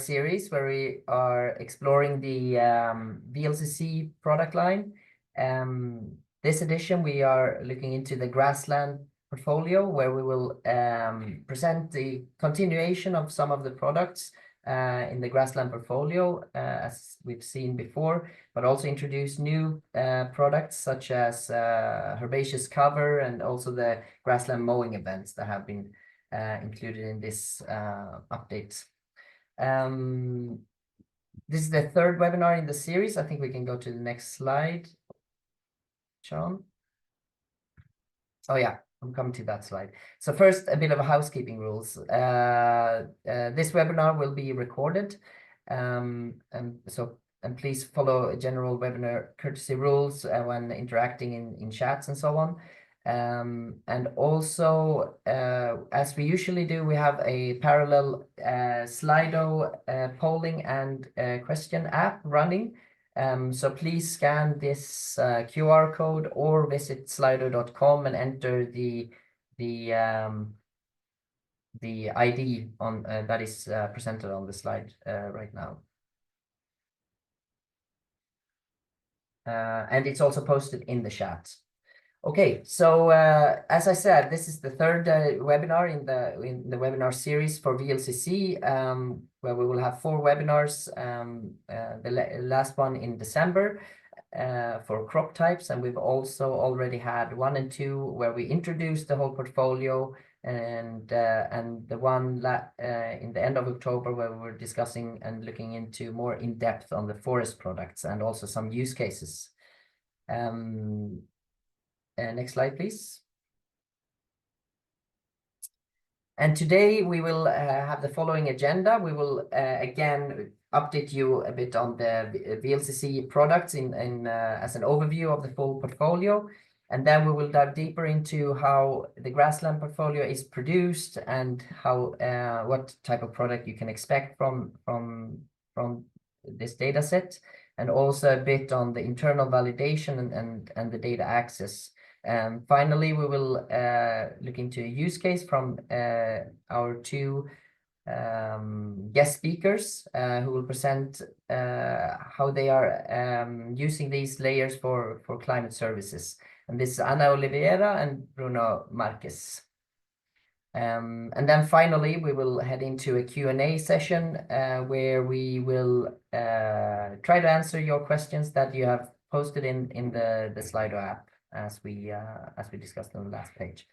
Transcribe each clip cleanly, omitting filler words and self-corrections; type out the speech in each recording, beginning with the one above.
series where we are exploring the VLCC product line. This edition, we are looking into the grassland portfolio, where we will present the continuation of some of the products in the grassland portfolio, as we've seen before, but also introduce new products such as herbaceous cover and also the grassland mowing events that have been included in this update. This is the third webinar in the series. I think we can go to the next slide, Sean. Oh yeah, I'm coming to that slide. So first, a bit of housekeeping rules. This webinar will be recorded, and please follow general webinar courtesy rules when interacting in chats and so on. And also, as we usually do, we have a parallel Slido polling and question app running. So please scan this QR code or visit slido.com and enter the ID on that is presented on the slide right now. And it's also posted in the chat. Okay, so as I said, this is the third webinar in the webinar series for VLCC, where we will have 4 webinars. The last one in December for crop types, and we've also already had 1 and 2 where we introduced the whole portfolio, and the one in the end of October where we were discussing and looking into more in depth on the forest products and also some use cases. Next slide, please. And today we will have the following agenda. We will again update you a bit on the VLCC products as an overview of the full portfolio. And then we will dive deeper into how the grassland portfolio is produced and how what type of product you can expect from this data set, and also a bit on the internal validation and the data access. Finally, we will look into a use case from our 2 guest speakers who will present how they are using these layers for climate services. And this is Ana Oliveira and Bruno Marquez. And then finally, we will head into a Q&A session where we will try to answer your questions that you have posted in the Slido app, as we discussed on the last page.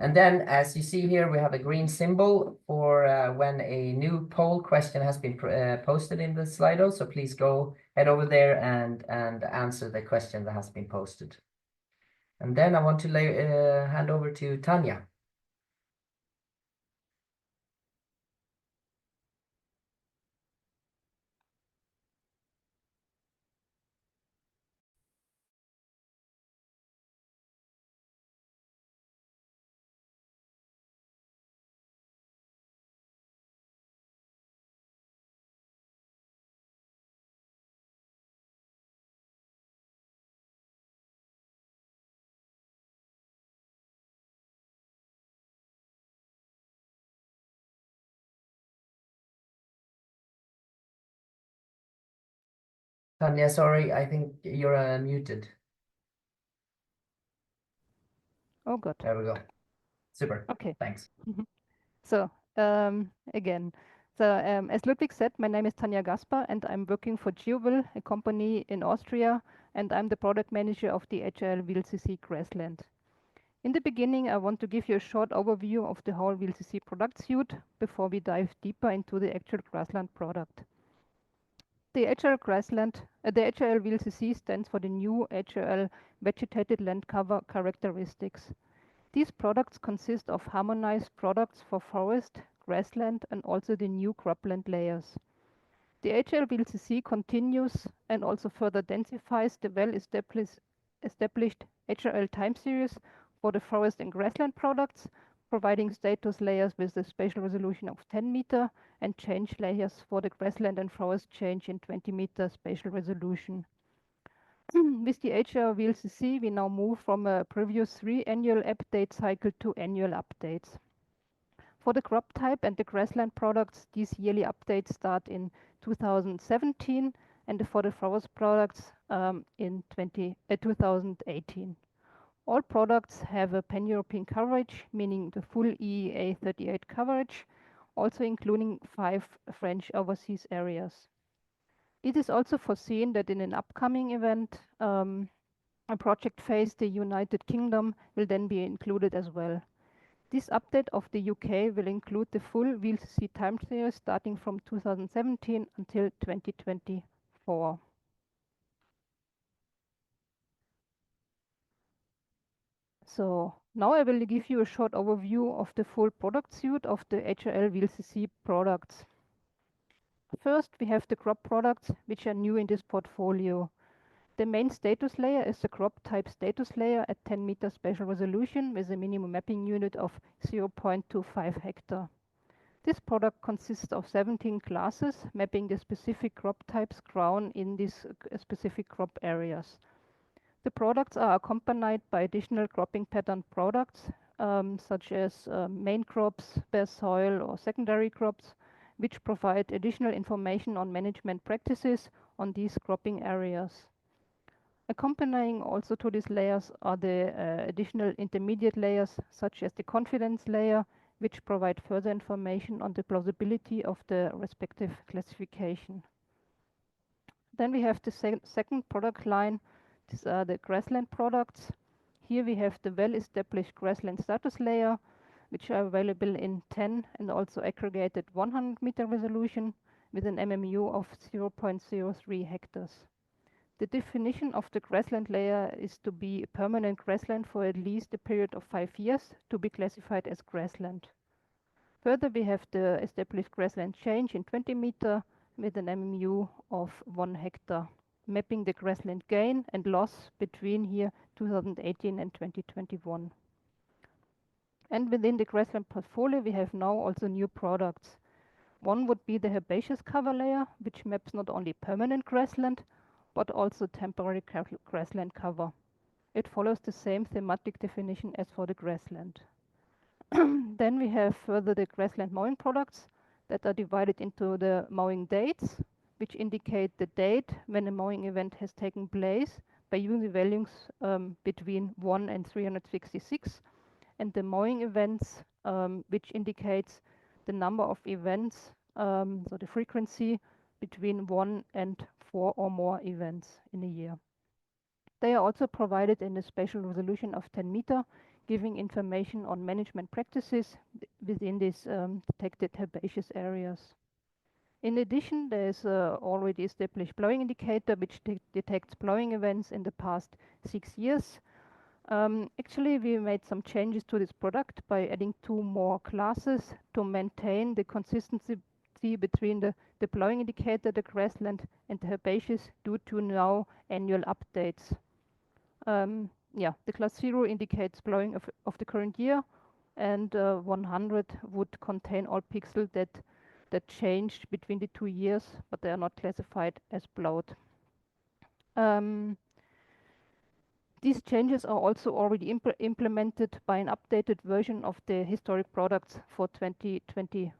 And then, as you see here, we have a green symbol for when a new poll question has been posted in the Slido. So please head over there and answer the question that has been posted. And then I want to hand over to Tanya. Tanya, sorry, I think you're muted. Oh, good. There we go. Super. Okay. Thanks. So again, as Ludwig said, my name is Tanja Gasper, and I'm working for GeoVil, a company in Austria, and I'm the product manager of the HRL-VLCC Grassland. In the beginning, I want to give you a short overview of the whole VLCC product suite before we dive deeper into the actual grassland product. The HRL-VLCC stands for the new HRL Vegetated Land Cover characteristics. These products consist of harmonized products for forest, grassland, and also the new cropland layers. The HRL-VLCC continues and also further densifies the well-established HRL time series for the forest and grassland products, providing status layers with a spatial resolution of 10 meter and change layers for the grassland and forest change in 20 meter spatial resolution. With the HRL-VLCC, we now move from a previous 3 annual update cycle to annual updates. For the crop type and the grassland products, these yearly updates start in 2017, and for the forest products in 2018. All products have a pan-European coverage, meaning the full EEA 38 coverage, also including 5 French overseas areas. It is also foreseen that in an upcoming event, a project phase, the United Kingdom, will then be included as well. This update of the UK will include the full VLCC time series starting from 2017 until 2024. So now I will give you a short overview of the full product suite of the HRL-VLCC products. First, we have the crop products, which are new in this portfolio. The main status layer is the crop type status layer at 10 meter spatial resolution with a minimum mapping unit of 0.25 hectare. This product consists of 17 classes mapping the specific crop types grown in these specific crop areas. The products are accompanied by additional cropping pattern products, such as main crops, bare soil or secondary crops, which provide additional information on management practices on these cropping areas. Accompanying also to these layers are the additional intermediate layers, such as the confidence layer, which provide further information on the plausibility of the respective classification. Then we have the second product line. These are the grassland products. Here we have the well-established grassland status layer, which are available in 10 and also aggregated 100 meter resolution with an MMU of 0.03 hectares. The definition of the grassland layer is to be a permanent grassland for at least a period of 5 years to be classified as grassland. Further, we have the established grassland change in 20 meter with an MMU of 1 hectare, mapping the grassland gain and loss between here 2018 and 2021. And within the grassland portfolio, we have now also new products. One would be the herbaceous cover layer, which maps not only permanent grassland, but also temporary grassland cover. It follows the same thematic definition as for the grassland. Then we have further the grassland mowing products that are divided into the mowing dates, which indicate the date when a mowing event has taken place by using values between 1 and 366, and the mowing events, which indicates the number of events, so the frequency between 1 and 4 or more events in a year. They are also provided in a spatial resolution of 10 meter, giving information on management practices within these detected herbaceous areas. In addition, there is already established plowing indicator which detects plowing events in the past 6 years. Actually, we made some changes to this product by adding 2 more classes to maintain the consistency between the plowing indicator, the grassland, and the herbaceous due to now annual updates. The class 0 indicates plowing of the current year, and 100 would contain all pixels that changed between the 2 years, but they are not classified as plowed. These changes are also already implemented by an updated version of the historic products for 2015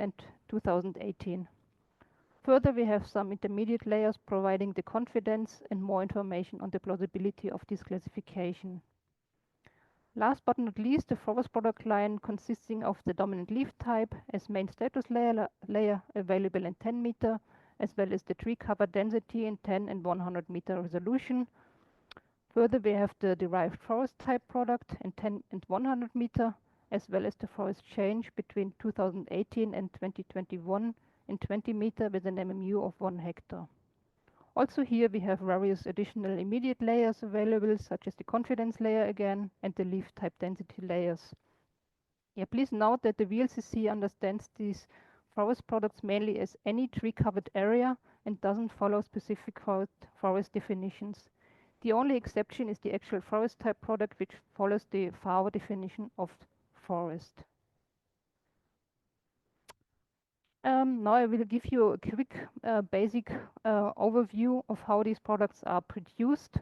and 2018. Further, we have some intermediate layers providing the confidence and more information on the plausibility of this classification. Last but not least, the forest product line consisting of the dominant leaf type as main status layer available in 10 meter, as well as the tree cover density in 10 and 100 meter resolution. Further, we have the derived forest type product in 10 and 100 meter, as well as the forest change between 2018 and 2021 in 20 meter with an MMU of 1 hectare. Also here we have various additional immediate layers available, such as the confidence layer again and the leaf type density layers. Please note that the VLCC understands these forest products mainly as any tree covered area and doesn't follow specific forest definitions. The only exception is the actual forest type product, which follows the FAO definition of forest. Now I will give you a quick basic overview of how these products are produced.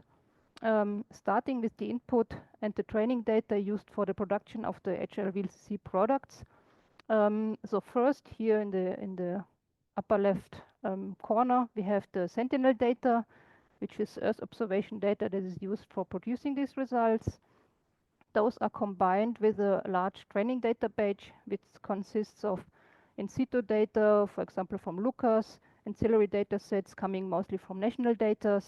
starting with the input and the training data used for the production of the HRL-VLCC products. So first, here in the upper left corner, we have the Sentinel data, which is Earth observation data that is used for producing these results. Those are combined with a large training database, which consists of in situ data, for example, from Lucas, ancillary data sets coming mostly from national data.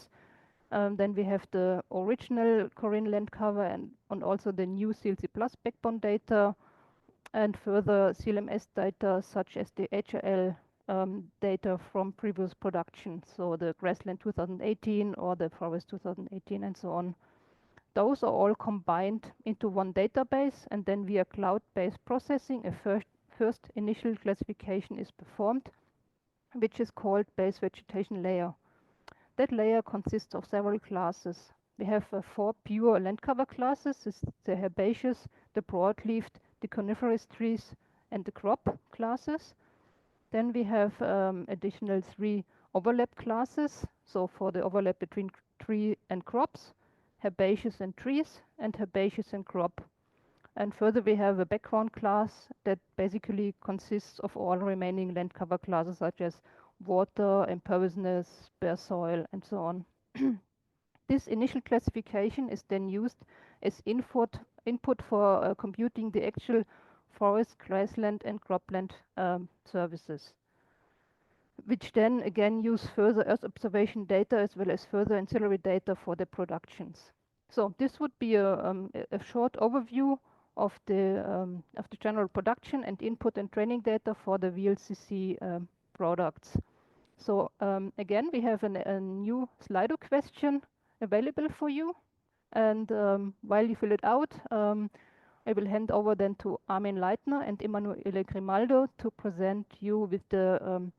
Then we have the original Korean land cover and also the new CLC Plus backbone data, and further CLMS data such as the HRL data from previous production, so the Grassland 2018 or the Forest 2018 and so on. Those are all combined into one database, and then via cloud-based processing, a first initial classification is performed, which is called base vegetation layer. That layer consists of several classes. We have 4 pure land cover classes: the herbaceous, the broadleafed, the coniferous trees, and the crop classes. Then we have additional 3 overlap classes. So for the overlap between tree and crops, herbaceous and trees, and herbaceous and crop. And further, we have a background class that basically consists of all remaining land cover classes, such as water, imperviousness, bare soil, and so on. This initial classification is then used as input for computing the actual forest, grassland, and cropland services, which then again use further Earth observation data as well as further ancillary data for the productions. So this would be a short overview of the general production and input and training data for the VLCC products. So again, we have a new Slido question available for you. And while you fill it out, I will hand over then to Armin Leitner and Emanuele Grimaldo to present you with the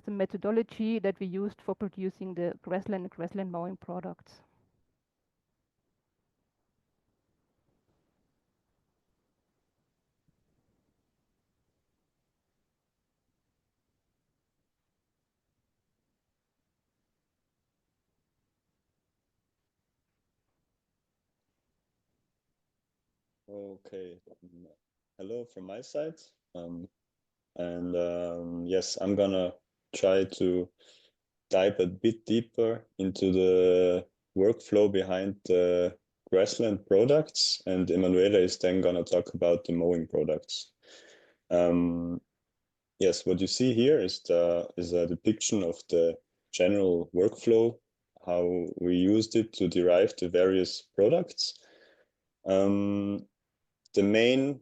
methodology that we used for producing the grassland and grassland mowing products. Okay, hello from my side. Yes, I'm gonna try to dive a bit deeper into the workflow behind the grassland products, and Emanuela is then gonna talk about the mowing products. Yes, what you see here is a depiction of the general workflow, how we used it to derive the various products. The main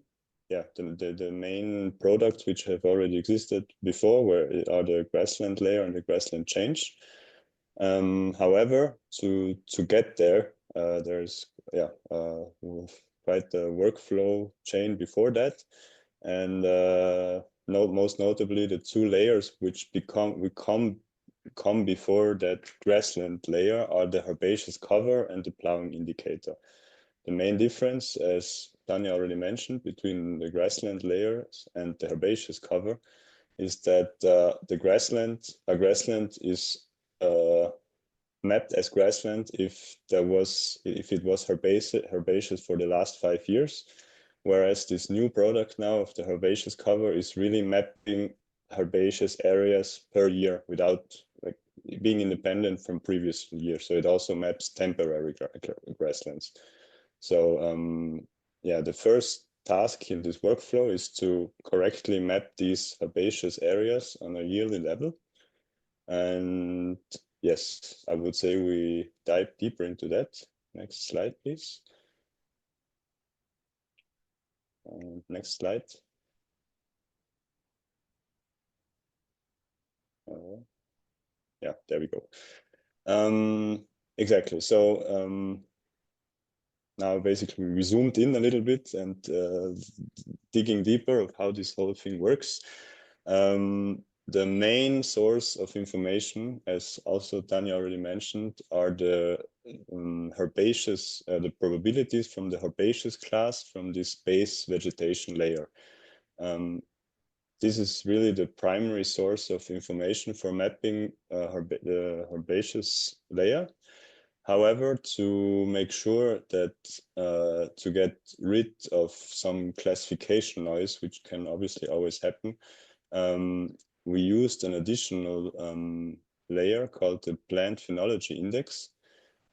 products which have already existed before are the grassland layer and the grassland change. However, to get there, there's quite a workflow chain before that, and most notably the 2 layers which come before that grassland layer are the herbaceous cover and the plowing indicator. The main difference, as Tanya already mentioned, between the grassland layers and the herbaceous cover is that a grassland is mapped as grassland if it was herbaceous for the last 5 years, whereas this new product now of the herbaceous cover is really mapping herbaceous areas per year without being independent from previous years. So it also maps temporary grasslands. So the first task in this workflow is to correctly map these herbaceous areas on a yearly level. And yes, I would say we dive deeper into that. Next slide, please. Next slide. Yeah, there we go. Exactly. So now basically we zoomed in a little bit and digging deeper of how this whole thing works. The main source of information, as also Tanya already mentioned, are the herbaceous, the probabilities from the herbaceous class from this base vegetation layer. This is really the primary source of information for mapping the herbaceous layer. However, to make sure that to get rid of some classification noise, which can obviously always happen, we used an additional layer called the plant phenology index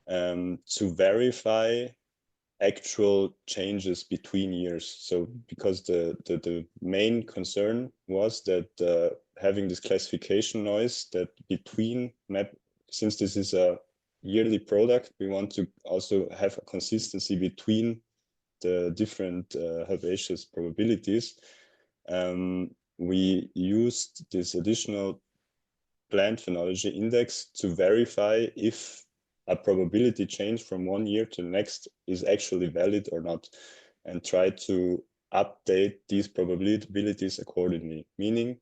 to verify actual changes between years. So because the main concern was that having this classification noise that between map, since this is a yearly product, we want to also have a consistency between the different herbaceous probabilities. We used this additional plant phenology index to verify if a probability change from one year to the next is actually valid or not, and try to update these probabilities accordingly. Meaning,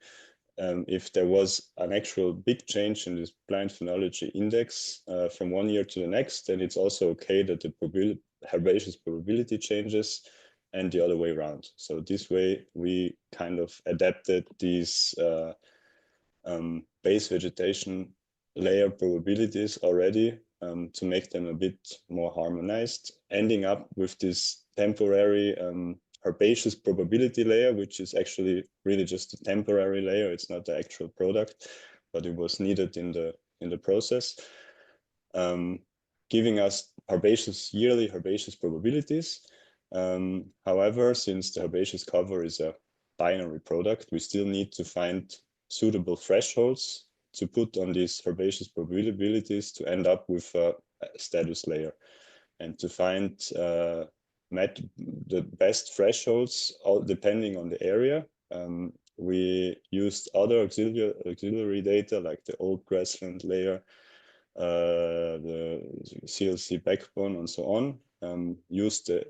if there was an actual big change in this plant phenology index from one year to the next, then it's also okay that the herbaceous probability changes and the other way around. So this way we kind of adapted these base vegetation layer probabilities already to make them a bit more harmonized, ending up with this temporary herbaceous probability layer, which is actually really just a temporary layer. It's not the actual product, but it was needed in the process, giving us yearly herbaceous probabilities. However, since the herbaceous cover is a binary product, we still need to find suitable thresholds to put on these herbaceous probabilities to end up with a status layer, and to find the best thresholds, all depending on the area. We used other auxiliary data like the old grassland layer, the CLC backbone, and so on. Used the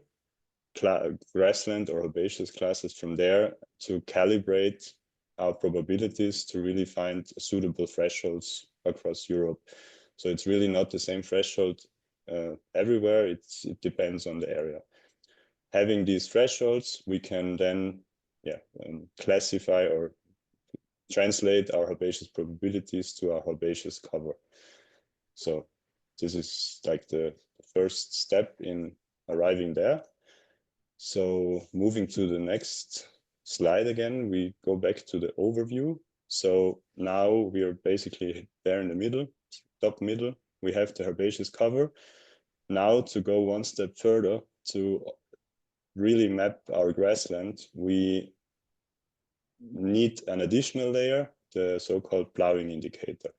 grassland or herbaceous classes from there to calibrate our probabilities to really find suitable thresholds across Europe. So it's really not the same threshold everywhere. It depends on the area. Having these thresholds, we can then classify or translate our herbaceous probabilities to our herbaceous cover. So this is like the first step in arriving there. So moving to the next slide again, we go back to the overview. So now we are basically there in the middle, top middle. We have the herbaceous cover. Now to go one step further to really map our grassland, we need an additional layer, the so-called plowing indicator.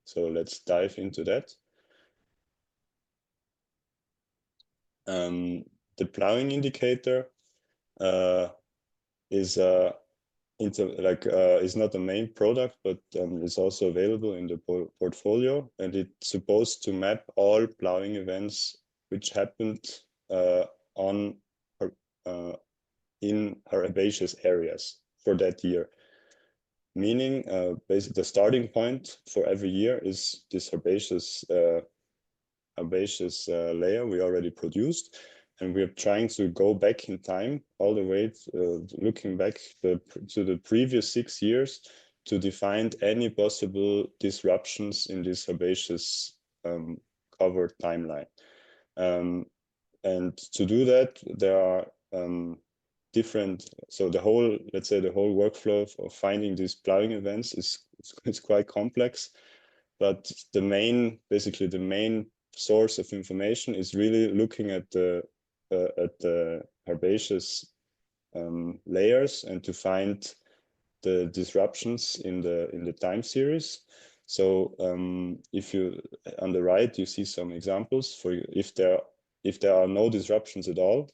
So let's dive into that. The plowing indicator is not the main product, but is also available in the portfolio, and it's supposed to map all plowing events which happened in herbaceous areas for that year. Meaning, basically, the starting point for every year is this herbaceous layer we already produced, and we're trying to go back in time all the way looking back to the previous 6 years to define any possible disruptions in this herbaceous covered timeline. And to do that, there are different, so the whole workflow of finding these plowing events is quite complex, but the main source of information is really looking at the herbaceous layers and to find the disruptions in the time series. So if you on the right you see some examples for if there are no disruptions at all,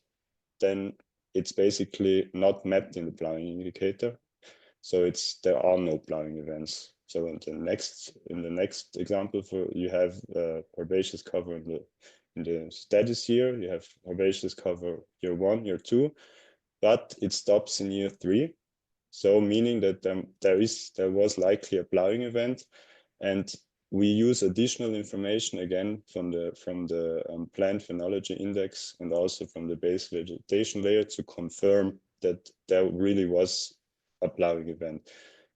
then it's basically not mapped in the plowing indicator. So there are no plowing events. So in the next example, you have herbaceous cover in the status year. You have herbaceous cover year 1, year 2, but it stops in year 3. So meaning that there was likely a plowing event, and we use additional information again from the plant phenology index and also from the base vegetation layer to confirm that there really was a plowing event.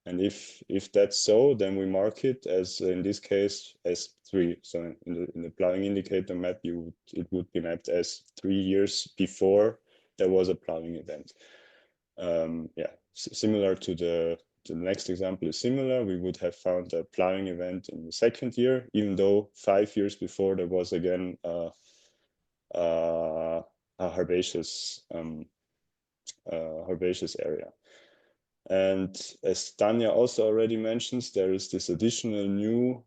And if that's so, then we mark it as, in this case, as 3. So in the plowing indicator map, it would be mapped as 3 years before there was a plowing event. Yeah, similar to the next example is similar. We would have found a plowing event in the 2nd year, even though 5 years before there was again a herbaceous area. And as Tanya also already mentions, there is this additional new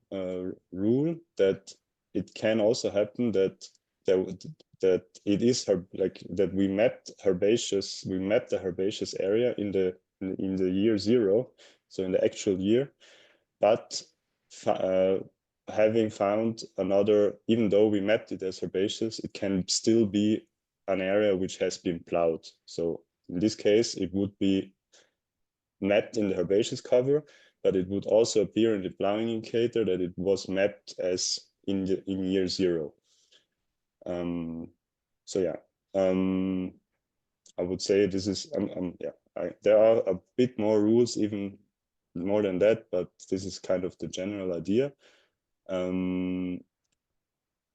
rule that it can also happen that it is that we mapped the herbaceous area in the year 0, so in the actual year, but having found another, even though we mapped it as herbaceous, it can still be an area which has been plowed. So in this case, it would be mapped in the herbaceous cover, but it would also appear in the plowing indicator that it was mapped as in year 0. So yeah, I would say this is there are a bit more rules, even more than that, but this is kind of the general idea.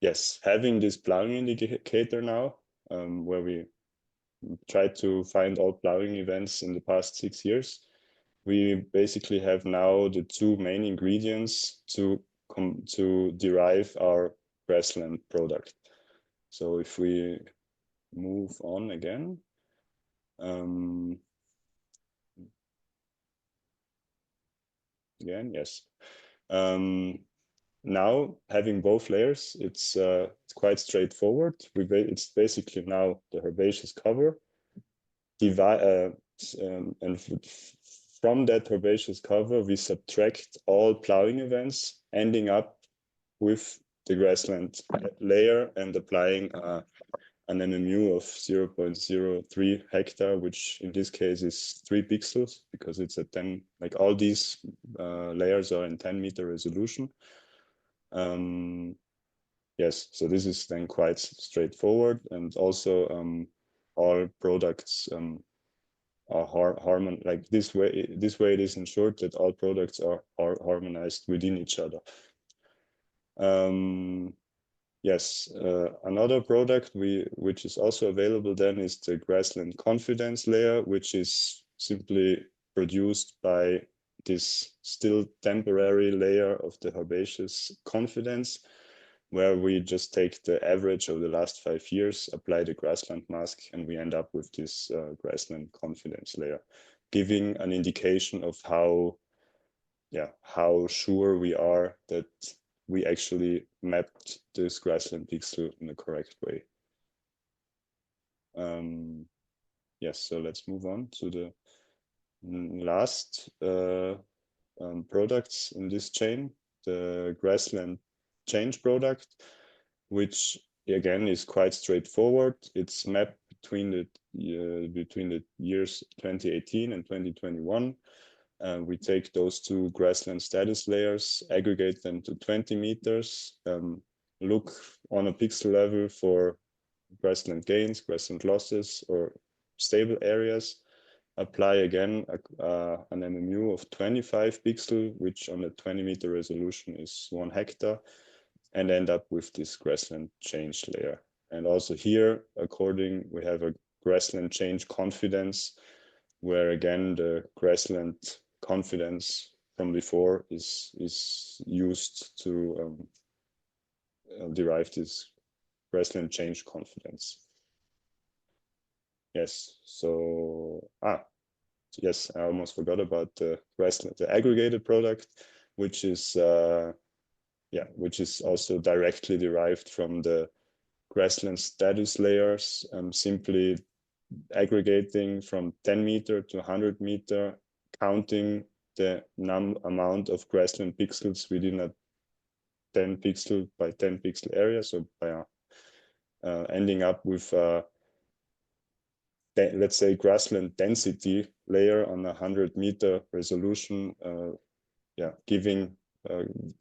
Yes, having this plowing indicator now, where we try to find all plowing events in the past 6 years, we basically have now the 2 main ingredients to derive our grassland product. So if we move on again, yes. Now having both layers, it's quite straightforward. It's basically now the herbaceous cover, and from that herbaceous cover, we subtract all plowing events, ending up with the grassland layer and applying an MMU of 0.03 hectare, which in this case is 3 pixels, because it's a 10, like all these layers are in 10-meter resolution. Yes, so this is then quite straightforward, and also all products are like this way it is ensured that all products are harmonized within each other. Yes, another product which is also available then is the Grassland Confidence layer, which is simply produced by this still temporary layer of the herbaceous confidence, where we just take the average of the last 5 years, apply the grassland mask, and we end up with this Grassland Confidence layer, giving an indication of how sure we are that we actually mapped this grassland pixel in the correct way. Yes, so let's move on to the last products in this chain, the Grassland Change product, which again is quite straightforward. It's mapped between the years 2018 and 2021. We take those 2 grassland status layers, aggregate them to 20 meters, look on a pixel level for grassland gains, grassland losses, or stable areas, apply again an MMU of 25 pixel, which on a 20-meter resolution is 1 hectare, and end up with this grassland change layer. And also here, we have a grassland change confidence, where again the grassland confidence from before is used to derive this grassland change confidence. Yes, so yes, I almost forgot about the aggregated product, which is also directly derived from the grassland status layers, simply aggregating from 10 meter to 100 meter, counting the amount of grassland pixels within a 10 pixel by 10 pixel area, so by ending up with let's say grassland density layer on a 100-meter resolution, giving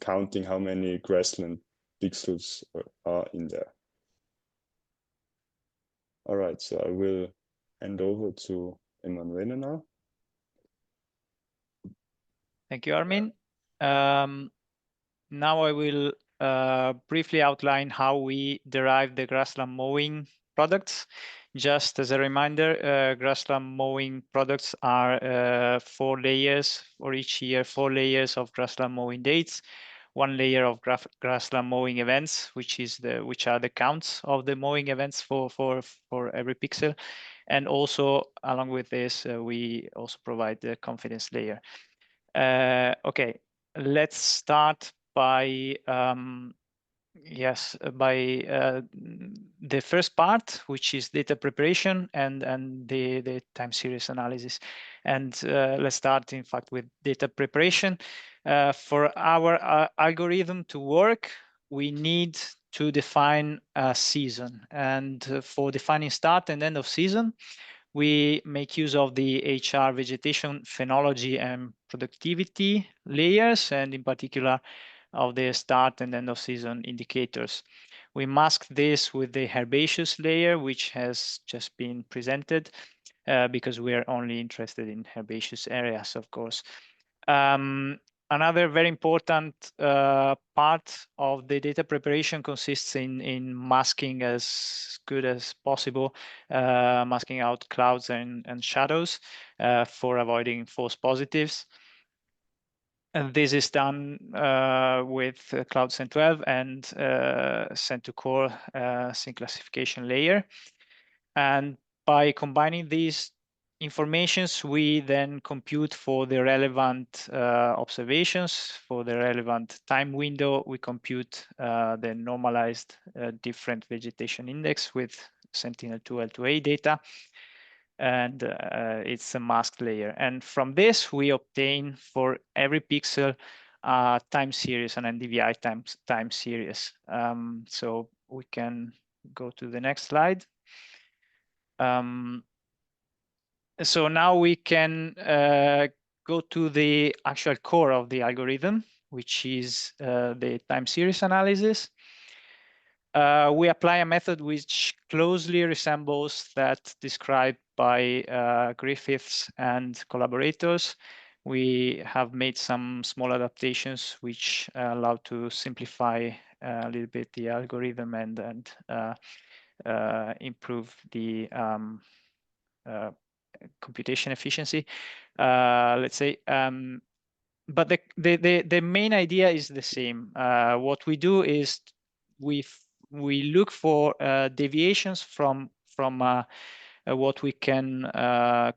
counting how many grassland pixels are in there. All right, so I will hand over to Emanuele now. Thank you, Armin. Now I will briefly outline how we derive the grassland mowing products. Just as a reminder, grassland mowing products are 4 layers for each year, 4 layers of grassland mowing dates, 1 layer of grassland mowing events, which are the counts of the mowing events for every pixel, and also along with this, we also provide the confidence layer. Okay, let's start by the first part, which is data preparation and the time series analysis. And let's start, in fact, with data preparation. For our algorithm to work, we need to define a season. And for defining start and end of season, we make use of the HR vegetation phenology and productivity layers, and in particular of the start and end of season indicators. We mask this with the herbaceous layer, which has just been presented, because we are only interested in herbaceous areas, of course. Another very important part of the data preparation consists in masking as good as possible, masking out clouds and shadows for avoiding false positives. And this is done with Cloud Cent12 and Cent2Core sync classification layer. And by combining these informations, we then compute for the relevant observations, for the relevant time window. We compute the normalized different vegetation index with Sentinel-2 L2A data. And it's a masked layer. And from this, we obtain for every pixel time series, an NDVI time series. So we can go to the next slide. So now we can go to the actual core of the algorithm, which is the time series analysis. We apply a method which closely resembles that described by Griffiths and collaborators. We have made some small adaptations which allow to simplify a little bit the algorithm and improve the computation efficiency, let's say. But the main idea is the same. What we do is we look for deviations from what we can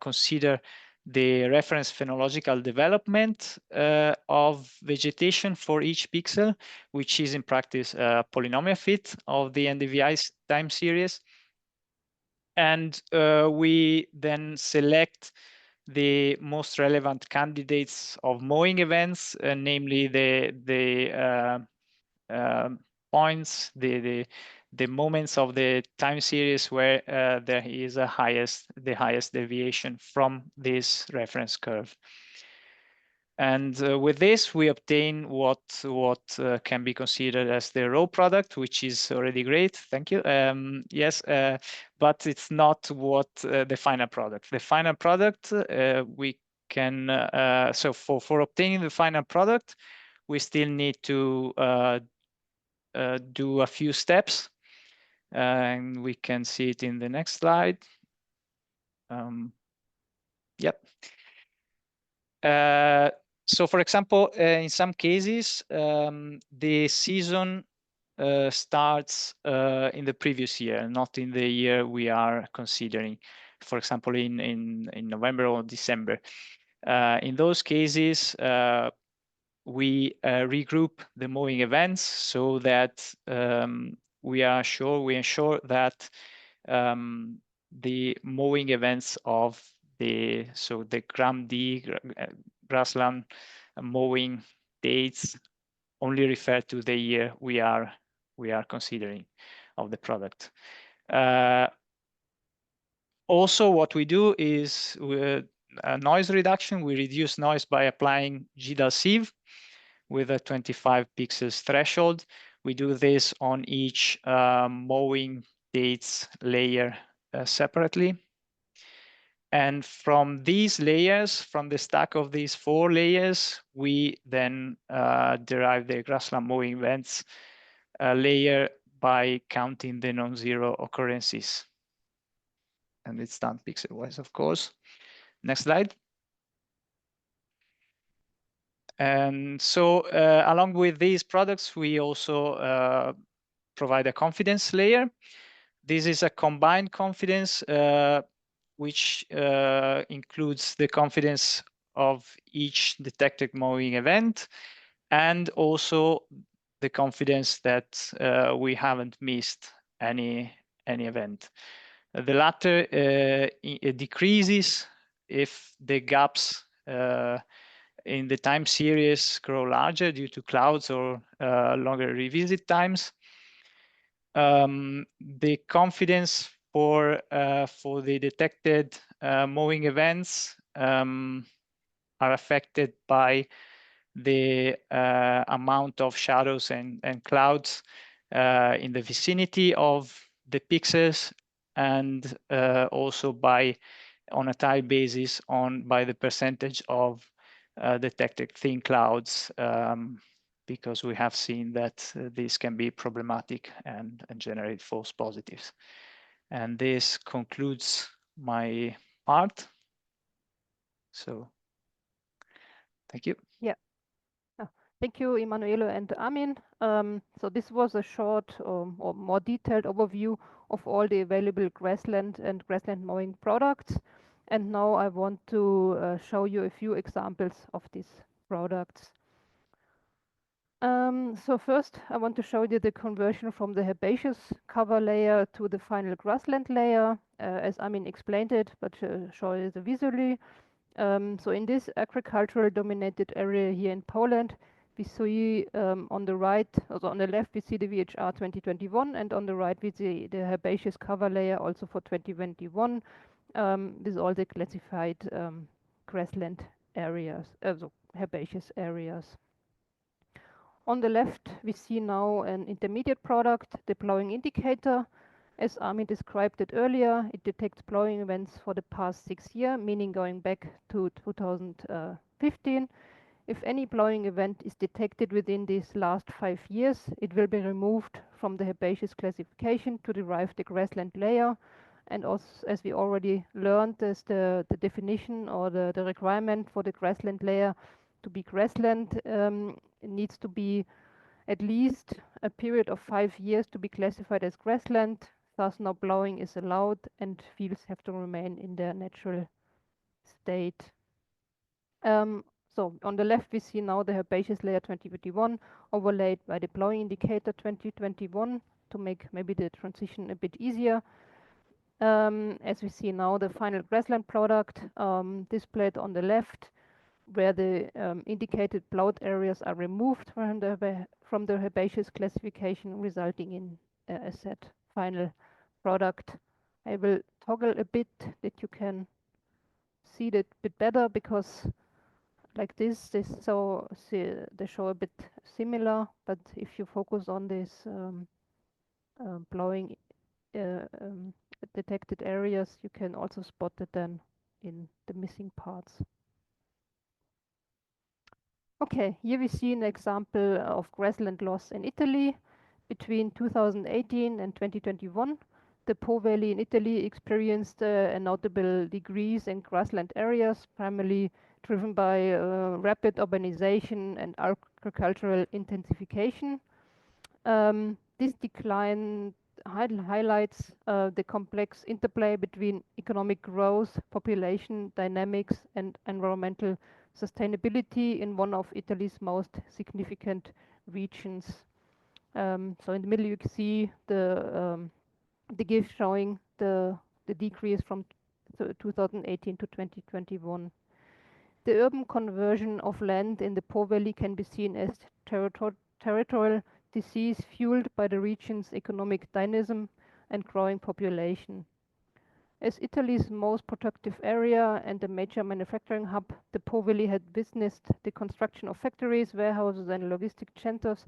consider the reference phenological development of vegetation for each pixel, which is in practice a polynomial fit of the NDVI time series. And we then select the most relevant candidates of mowing events, namely the points, the moments of the time series where there is the highest deviation from this reference curve. And with this, we obtain what can be considered as the raw product, which is already great. Thank you. Yes, but it's not what the final product. The final product, we can, so for obtaining the final product, we still need to do a few steps. And we can see it in the next slide. Yep. So, for example, in some cases, the season starts in the previous year, not in the year we are considering. For example, in November or December. In those cases, we regroup the mowing events so that we ensure that the mowing events of the GRAM-D grassland mowing dates only refer to the year we are considering of the product. Also, what we do is noise reduction. We reduce noise by applying GDAL sieve with a 25 pixels threshold. We do this on each mowing dates layer separately. And from these layers, from the stack of these 4 layers, we then derive the grassland mowing events layer by counting the non-zero occurrences. And it's done pixel-wise, of course. Next slide. And so along with these products, we also provide a confidence layer. This is a combined confidence, which includes the confidence of each detected mowing event, and also the confidence that we haven't missed any event. The latter it decreases if the gaps in the time series grow larger due to clouds or longer revisit times. The confidence for the detected mowing events are affected by the amount of shadows and clouds in the vicinity of the pixels, and also by, on a tile basis, by the percentage of detected thin clouds, because we have seen that this can be problematic and generate false positives. And this concludes my part. So thank you. Yeah. Thank you, Emanuele and Armin. So this was a short or more detailed overview of all the available grassland and grassland mowing products. And now I want to show you a few examples of these products. So first, I want to show you the conversion from the herbaceous cover layer to the final grassland layer, as Armin explained it, but show it visually. So in this agricultural dominated area here in Poland, we see on the right, also on the left, we see the VHR 2021, and on the right we see the herbaceous cover layer also for 2021, with all the classified grassland areas, also herbaceous areas. On the left, we see now an intermediate product, the plowing indicator. As Armin described it earlier, it detects plowing events for the past 6 years, meaning going back to 2015. If any plowing event is detected within these last 5 years, it will be removed from the herbaceous classification to derive the grassland layer. And also, as we already learned, there's the definition or the requirement for the grassland layer to be grassland. It needs to be at least a period of 5 years to be classified as grassland. Thus, no plowing is allowed, and fields have to remain in their natural state. So on the left, we see now the herbaceous layer 2021 overlaid by the plowing indicator 2021 to make maybe the transition a bit easier. As we see now, the final grassland product displayed on the left, where the indicated plowed areas are removed from the herbaceous classification, resulting in a set final product. I will toggle a bit that you can see it a bit better, because like this they show a bit similar, but if you focus on this plowing detected areas, you can also spot it then in the missing parts. Okay, here we see an example of grassland loss in Italy. Between 2018 and 2021, the Po Valley in Italy experienced a notable decrease in grassland areas, primarily driven by rapid urbanization and agricultural intensification. This decline highlights the complex interplay between economic growth, population dynamics, and environmental sustainability in one of Italy's most significant regions. So in the middle you can see the GIF showing the decrease from 2018 to 2021. The urban conversion of land in the Po Valley can be seen as territorial disease fueled by the region's economic dynamism and growing population. As Italy's most productive area and a major manufacturing hub, the Po Valley had witnessed the construction of factories, warehouses, and logistic centers,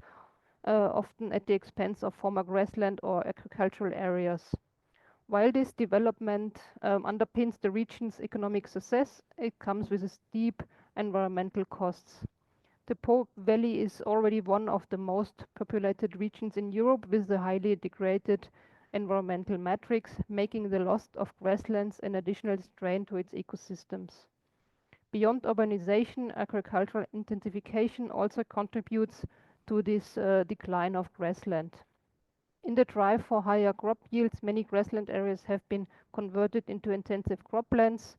often at the expense of former grassland or agricultural areas. While this development underpins the region's economic success, it comes with steep environmental costs. The Po Valley is already one of the most populated regions in Europe with a highly degraded environmental matrix, making the loss of grasslands an additional strain to its ecosystems. Beyond urbanization, agricultural intensification also contributes to this decline of grassland. In the drive for higher crop yields, many grassland areas have been converted into intensive croplands.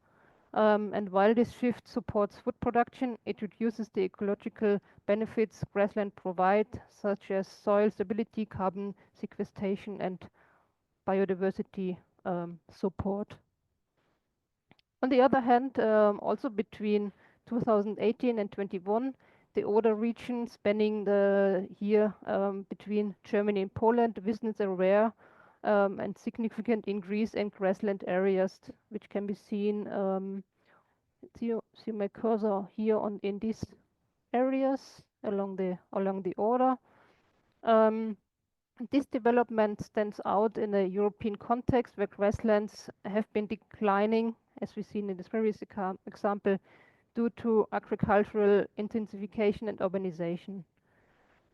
And while this shift supports food production, it reduces the ecological benefits grassland provide, such as soil stability, carbon sequestration, and biodiversity support. On the other hand, also between 2018 and 21, the Oder region spanning the here between Germany and Poland witnessed a rare and significant increase in grassland areas, which can be seen. See my cursor here in these areas along the Oder. This development stands out in a European context where grasslands have been declining, as we've seen in this previous example, due to agricultural intensification and urbanization.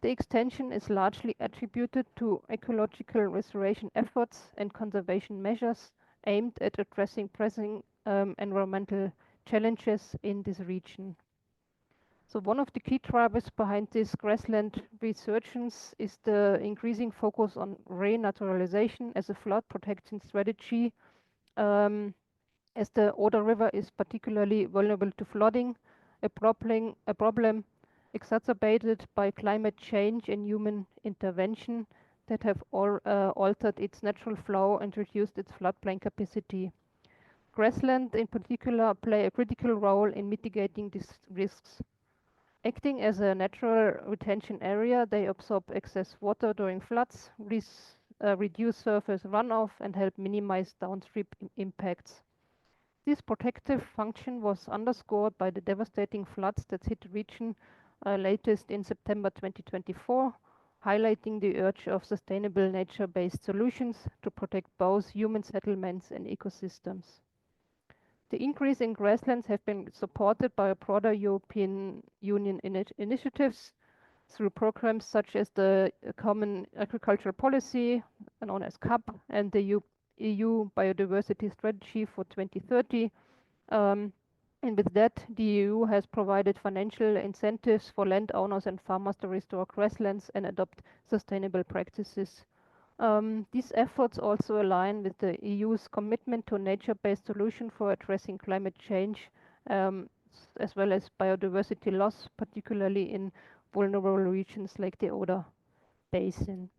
The extension is largely attributed to ecological restoration efforts and conservation measures aimed at addressing pressing environmental challenges in this region. So one of the key drivers behind this grassland resurgence is the increasing focus on renaturalization as a flood protection strategy. As the Oder River is particularly vulnerable to flooding, a problem exacerbated by climate change and human intervention that have altered its natural flow and reduced its floodplain capacity. Grassland in particular play a critical role in mitigating these risks. Acting as a natural retention area, they absorb excess water during floods, reduce surface runoff, and help minimize downstream impacts. This protective function was underscored by the devastating floods that hit the region latest in September 2024, highlighting the urge of sustainable nature-based solutions to protect both human settlements and ecosystems. The increase in grasslands have been supported by a broader European Union initiatives through programs such as the Common Agricultural Policy, known as CAP, and the EU Biodiversity Strategy for 2030. And with that, the EU has provided financial incentives for landowners and farmers to restore grasslands and adopt sustainable practices. These efforts also align with the EU's commitment to nature-based solutions for addressing climate change, as well as biodiversity loss, particularly in vulnerable regions like the Oder Basin.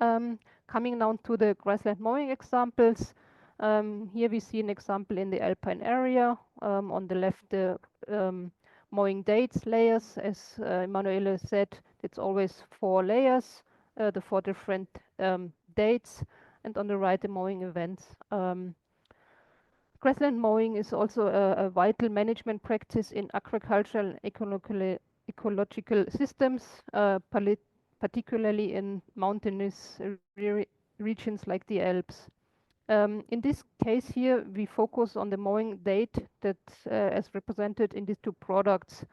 Coming now to the grassland mowing examples. Here we see an example in the alpine area. On the left, the mowing dates layers. As Emanuele said, it's always 4 layers. The 4 different dates, and on the right the mowing events. Grassland mowing is also a vital management practice in agricultural and ecological systems, particularly in mountainous regions like the Alps. In this case here, we focus on the mowing date that as represented in these 2 products.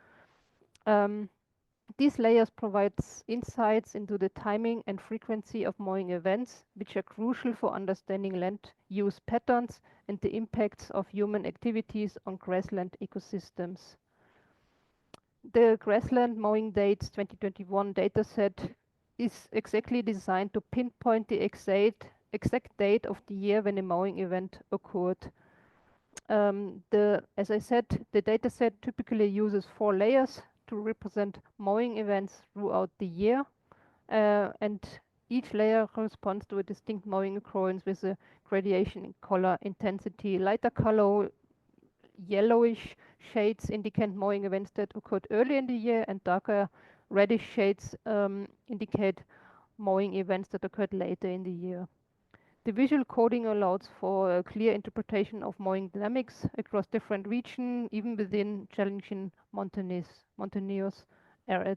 These layers provide insights into the timing and frequency of mowing events, which are crucial for understanding land use patterns and the impacts of human activities on grassland ecosystems. The Grassland Mowing Dates 2021 dataset is exactly designed to pinpoint the exact date of the year when a mowing event occurred. As I said, the dataset typically uses 4 layers to represent mowing events throughout the year, and each layer corresponds to a distinct mowing occurrence with a gradation in color intensity. Lighter color, yellowish shades indicate mowing events that occurred early in the year, and darker reddish shades indicate mowing events that occurred later in the year. The visual coding allows for a clear interpretation of mowing dynamics across different regions, even within challenging mountainous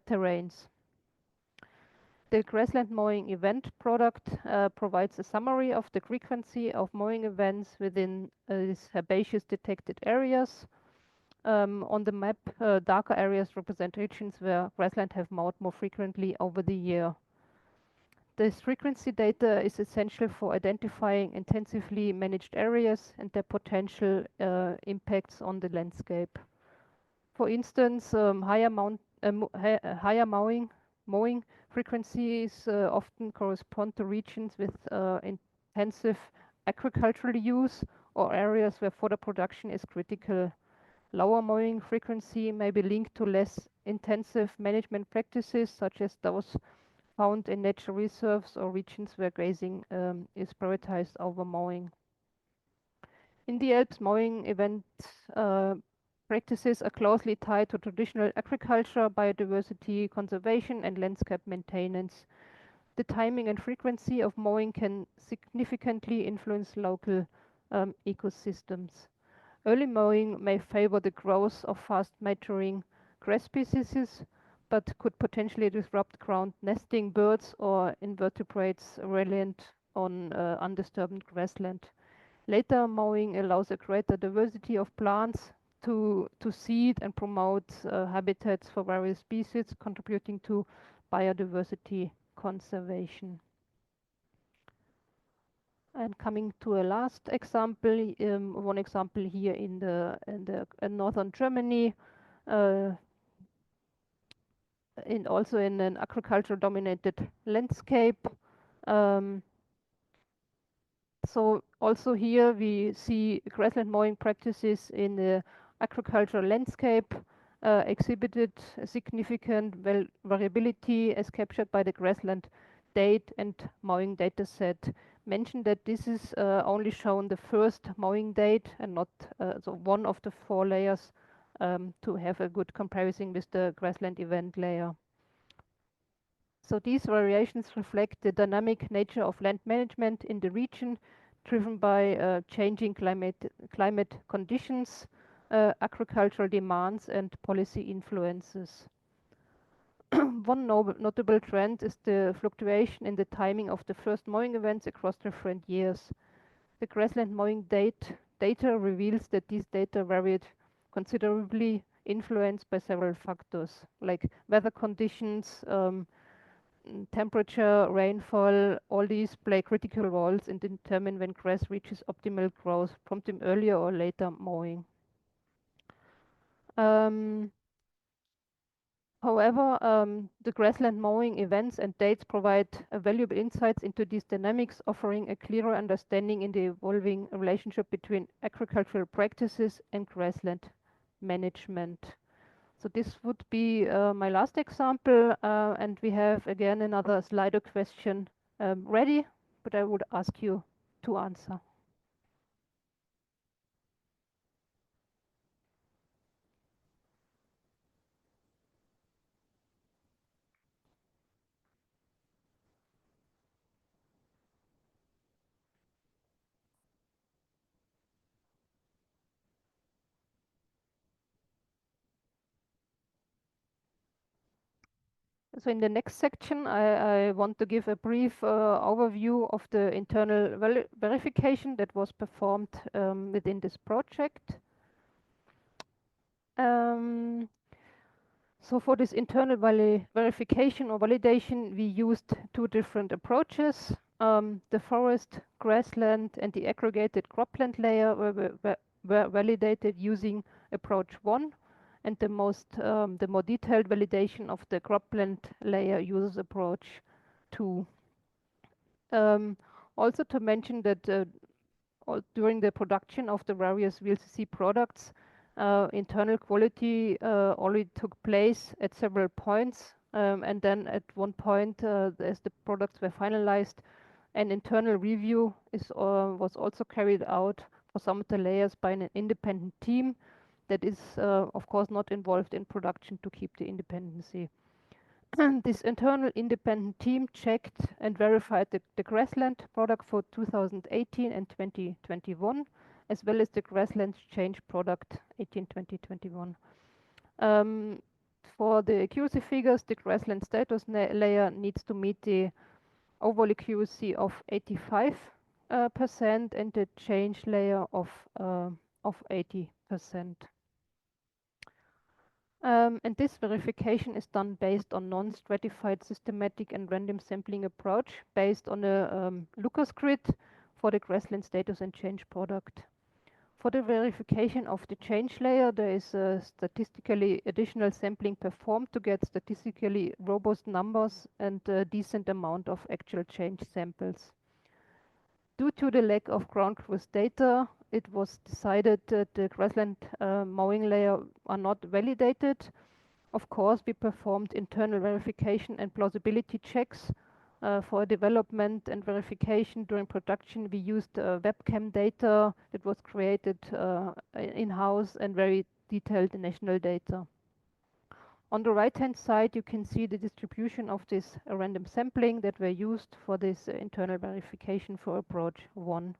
terrains. The Grassland Mowing Event product provides a summary of the frequency of mowing events within these herbaceous detected areas. On the map, darker areas represent regions where grassland have mowed more frequently over the year. This frequency data is essential for identifying intensively managed areas and their potential impacts on the landscape. For instance, higher mowing frequencies often correspond to regions with intensive agricultural use or areas where fodder production is critical. Lower mowing frequency may be linked to less intensive management practices, such as those found in nature reserves or regions where grazing is prioritized over mowing. In the Alps, mowing event practices are closely tied to traditional agriculture, biodiversity conservation, and landscape maintenance. The timing and frequency of mowing can significantly influence local ecosystems. Early mowing may favor the growth of fast-maturing grass species, but could potentially disrupt ground nesting birds or invertebrates reliant on undisturbed grassland. Later mowing allows a greater diversity of plants to seed and promote habitats for various species, contributing to biodiversity conservation. And coming to a last example, one example here in northern Germany, also in an agriculture-dominated landscape. So also here we see grassland mowing practices in the agricultural landscape exhibited a significant variability as captured by the grassland date and mowing data set. Mentioned that this is only shown the first mowing date and not so one of the 4 layers to have a good comparison with the grassland event layer. So these variations reflect the dynamic nature of land management in the region, driven by changing climate conditions, agricultural demands, and policy influences. One notable trend is the fluctuation in the timing of the first mowing events across different years. The grassland mowing data reveals that these data varied considerably, influenced by several factors like weather conditions, temperature, rainfall. All these play critical roles and determine when grass reaches optimal growth, prompting earlier or later mowing. However, the grassland mowing events and dates provide valuable insights into these dynamics, offering a clearer understanding in the evolving relationship between agricultural practices and grassland management. So this would be my last example, and we have again another Slido question ready, but I would ask you to answer. So in the next section, I want to give a brief overview of the internal verification that was performed within this project. So for this internal verification or validation, we used 2 different approaches. The forest, grassland, and the aggregated cropland layer were validated using approach 1. And the more detailed validation of the cropland layer uses approach 2. Also to mention that during the production of the various VLCC products, internal quality already took place at several points, and then at one point, as the products were finalized, an internal review was also carried out for some of the layers by an independent team that is, of course, not involved in production to keep the independency. This internal independent team checked and verified the grassland product for 2018 and 2021, as well as the grassland change product 18-2021. For the accuracy figures, the grassland status layer needs to meet the overall accuracy of 85% and the change layer of 80%. And this verification is done based on non-stratified systematic and random sampling approach based on a Lucas grid for the grassland status and change product. For the verification of the change layer, there is a statistically additional sampling performed to get statistically robust numbers and a decent amount of actual change samples. Due to the lack of ground truth data, it was decided that the grassland mowing layer are not validated. Of course, we performed internal verification and plausibility checks. For development and verification during production, we used webcam data that was created in-house and very detailed national data. On the right-hand side, you can see the distribution of this random sampling that were used for this internal verification for approach 1.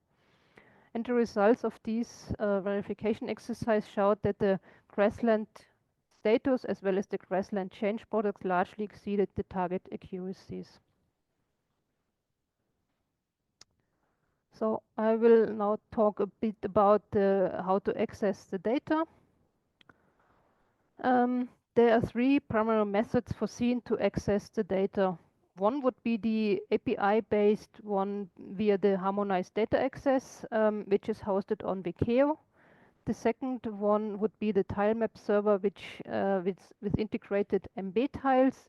And the results of these verification exercise showed that the grassland status as well as the grassland change products largely exceeded the target accuracies. So I will now talk a bit about how to access the data. There are 3 primary methods foreseen to access the data. One would be the API-based one via the harmonized data access, which is hosted on Vegetated. The second one would be the tilemap server, which with integrated MB tiles.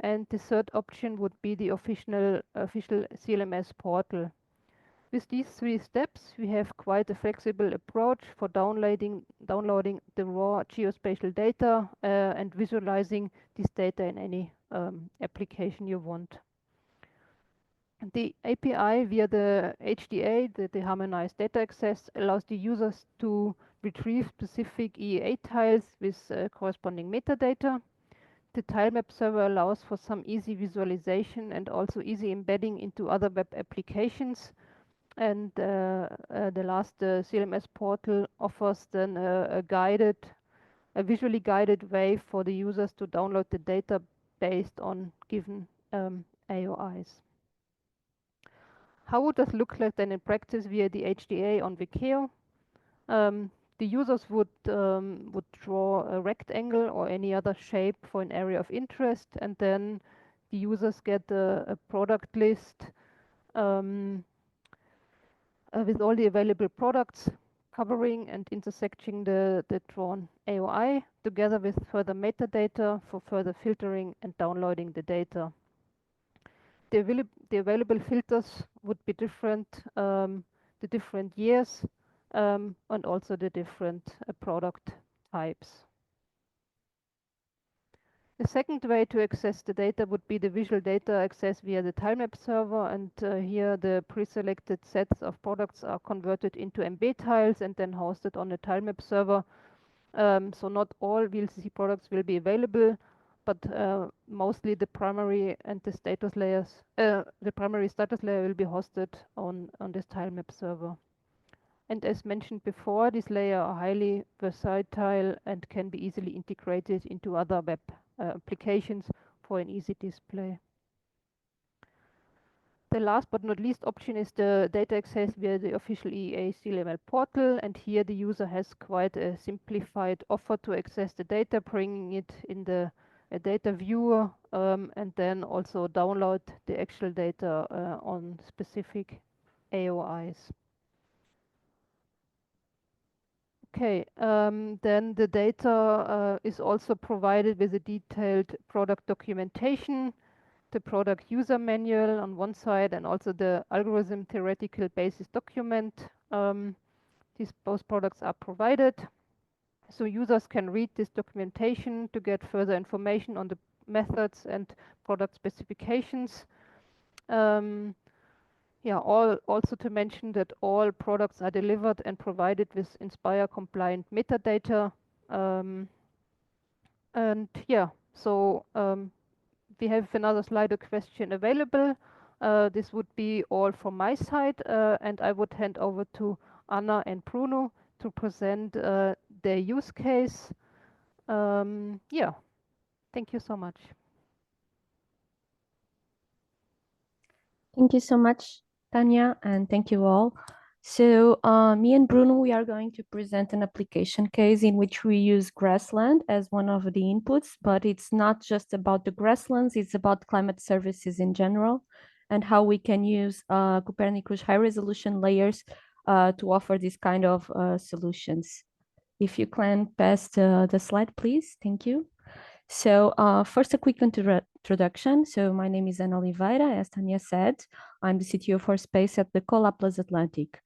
And the third option would be the official CLMS portal. With these 3 steps, we have quite a flexible approach for downloading the raw geospatial data and visualizing this data in any application you want. The API via the HDA, the harmonized data access, allows the users to retrieve specific EEA tiles with corresponding metadata. The tilemap server allows for some easy visualization and also easy embedding into other web applications. And the last CLMS portal offers then a visually guided way for the users to download the data based on given AOIs. How would this look like then in practice via the HDA on Vegetated? The users would draw a rectangle or any other shape for an area of interest, and then the users get a product list with all the available products covering and intersecting the drawn AOI together with further metadata for further filtering and downloading the data. The available filters would be different, the different years and also the different product types. The second way to access the data would be the visual data access via the tilemap server, and here the pre-selected sets of products are converted into MB tiles and then hosted on the tilemap server. So not all VLCC products will be available, but mostly the primary and the status layers, the primary status layer will be hosted on this tilemap server. And as mentioned before, these layers are highly versatile and can be easily integrated into other web applications for an easy display. The last but not least option is the data access via the official EEA CLML portal, and here the user has quite a simplified offer to access the data, bringing it in the data viewer and then also download the actual data on specific AOIs. Okay, then the data is also provided with a detailed product documentation, the product user manual on one side, and also the algorithm theoretical basis document. Both products are provided. So users can read this documentation to get further information on the methods and product specifications. Also to mention that all products are delivered and provided with Inspire compliant metadata. We have another Slido question available. This would be all from my side, and I would hand over to Anna and Bruno to present their use case. Thank you so much. Thank you so much, Tanya, and thank you all. So me and Bruno, we are going to present an application case in which we use grassland as one of the inputs, but it's not just about the grasslands, it's about climate services in general and how we can use Copernicus high resolution layers to offer this kind of solutions. If you can pass the slide, please. Thank you. So first, a quick introduction. So my name is Ana Oliveira, as Tanya said. I'm the CTO for Space at the COLA+ Atlantic.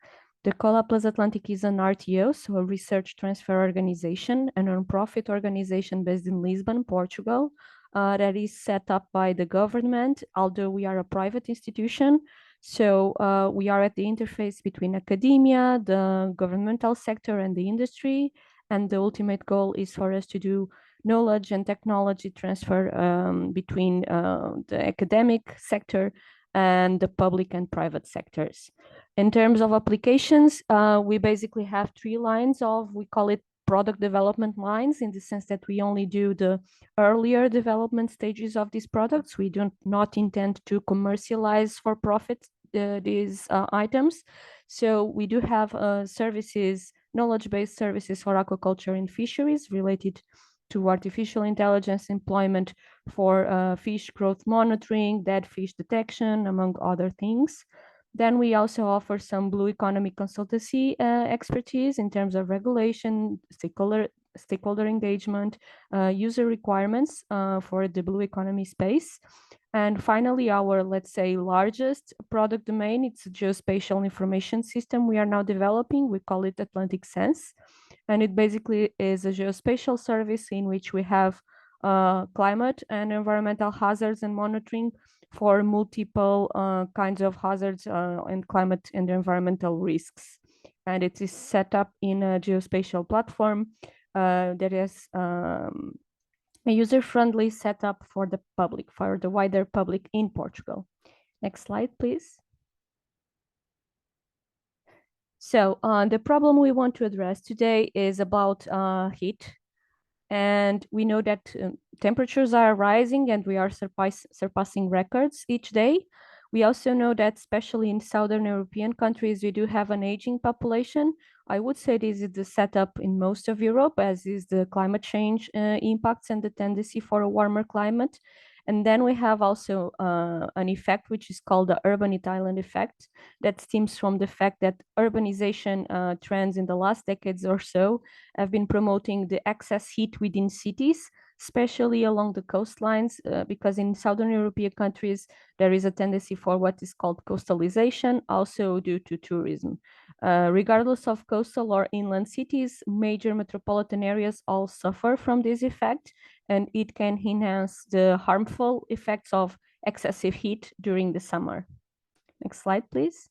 The COLA+ Atlantic is an RTO, so a research transfer organization, a non-profit organization based in Lisbon, Portugal, that is set up by the government, although we are a private institution. So we are at the interface between academia, the governmental sector, and the industry. And the ultimate goal is for us to do knowledge and technology transfer between the academic sector and the public and private sectors. In terms of applications, we basically have 3 lines of, we call it product development lines, in the sense that we only do the earlier development stages of these products. We do not intend to commercialize for profit these items. So we do have services, knowledge-based services for aquaculture and fisheries related to artificial intelligence employment for fish growth monitoring, dead fish detection, among other things. Then we also offer some blue economy consultancy expertise in terms of regulation, stakeholder engagement, user requirements for the blue economy space. And finally, our, let's say, largest product domain, it's a geospatial information system we are now developing. We call it Atlantic Sense. And it basically is a geospatial service in which we have climate and environmental hazards and monitoring for multiple kinds of hazards and climate and environmental risks. And it is set up in a geospatial platform that is a user-friendly setup for the public, for the wider public in Portugal. Next slide, please. So the problem we want to address today is about heat. And we know that temperatures are rising and we are surpassing records each day. We also know that especially in Southern European countries, we do have an aging population. I would say this is the setup in most of Europe, as is the climate change impacts and the tendency for a warmer climate. And then we have also an effect which is called the urban heat island effect that stems from the fact that urbanization trends in the last decades or so have been promoting the excess heat within cities, especially along the coastlines, because in Southern European countries, there is a tendency for what is called coastalization, also due to tourism. Regardless of coastal or inland cities, major metropolitan areas all suffer from this effect, and it can enhance the harmful effects of excessive heat during the summer. Next slide, please.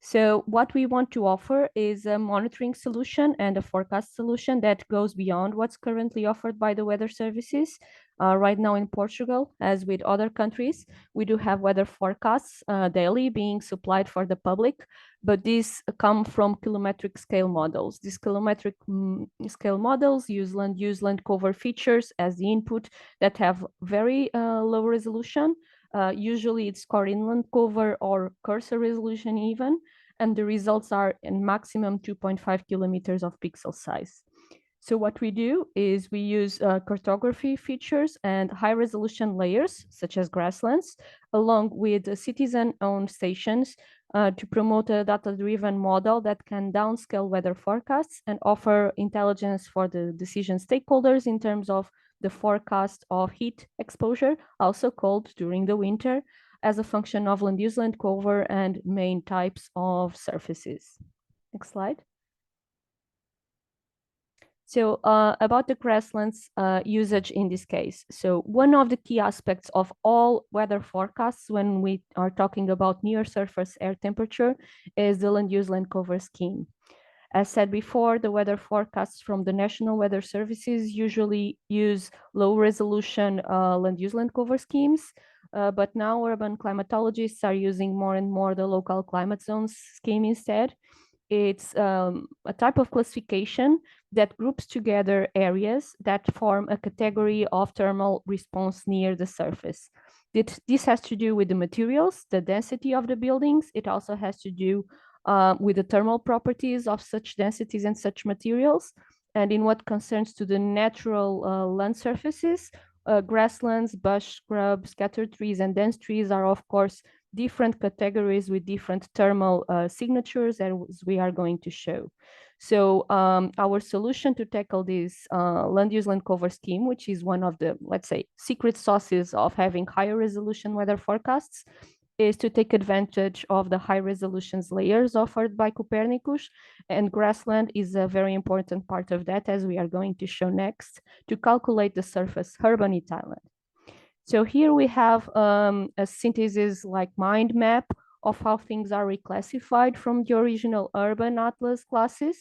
So what we want to offer is a monitoring solution and a forecast solution that goes beyond what's currently offered by the weather services. Right now in Portugal, as with other countries, we do have weather forecasts daily being supplied for the public, but these come from kilometric scale models. These kilometric scale models use land cover features as the input that have very low resolution. Usually it's core inland cover or cursor resolution even, and the results are in maximum 2.5 kilometers of pixel size. So what we do is we use cartography features and high resolution layers, such as grasslands, along with citizen-owned stations to promote a data-driven model that can downscale weather forecasts and offer intelligence for the decision stakeholders in terms of the forecast of heat exposure, also cold during the winter, as a function of land use, land cover, and main types of surfaces. Next slide. So about the grasslands usage in this case. So one of the key aspects of all weather forecasts when we are talking about near surface air temperature is the land use, land cover scheme. As said before, the weather forecasts from the National Weather Services usually use low resolution land use, land cover schemes, but now urban climatologists are using more and more the local climate zones scheme instead. It's a type of classification that groups together areas that form a category of thermal response near the surface. This has to do with the materials, the density of the buildings. It also has to do with the thermal properties of such densities and such materials. And in what concerns to the natural land surfaces, grasslands, bush, scrub, scattered trees, and dense trees are, of course, different categories with different thermal signatures, as we are going to show. So our solution to tackle this land use land cover scheme, which is one of the, let's say, secret sauces of having higher resolution weather forecasts, is to take advantage of the high resolutions layers offered by Copernicus, and Grassland is a very important part of that, as we are going to show next, to calculate the surface urban island. So here we have a synthesis like mind map of how things are reclassified from the original urban atlas classes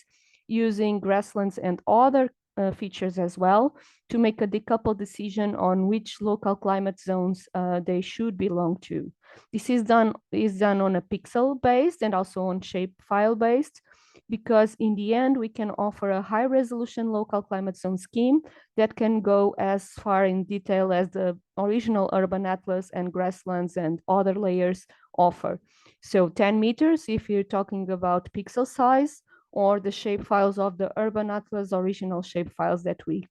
using grasslands and other features as well to make a decoupled decision on which local climate zones they should belong to. This is done on a pixel based and also on shapefile based, because in the end we can offer a high resolution local climate zone scheme that can go as far in detail as the original urban atlas and grasslands and other layers offer. So 10 meters if you're talking about pixel size, or the shapefiles of the urban atlas original shapefiles that we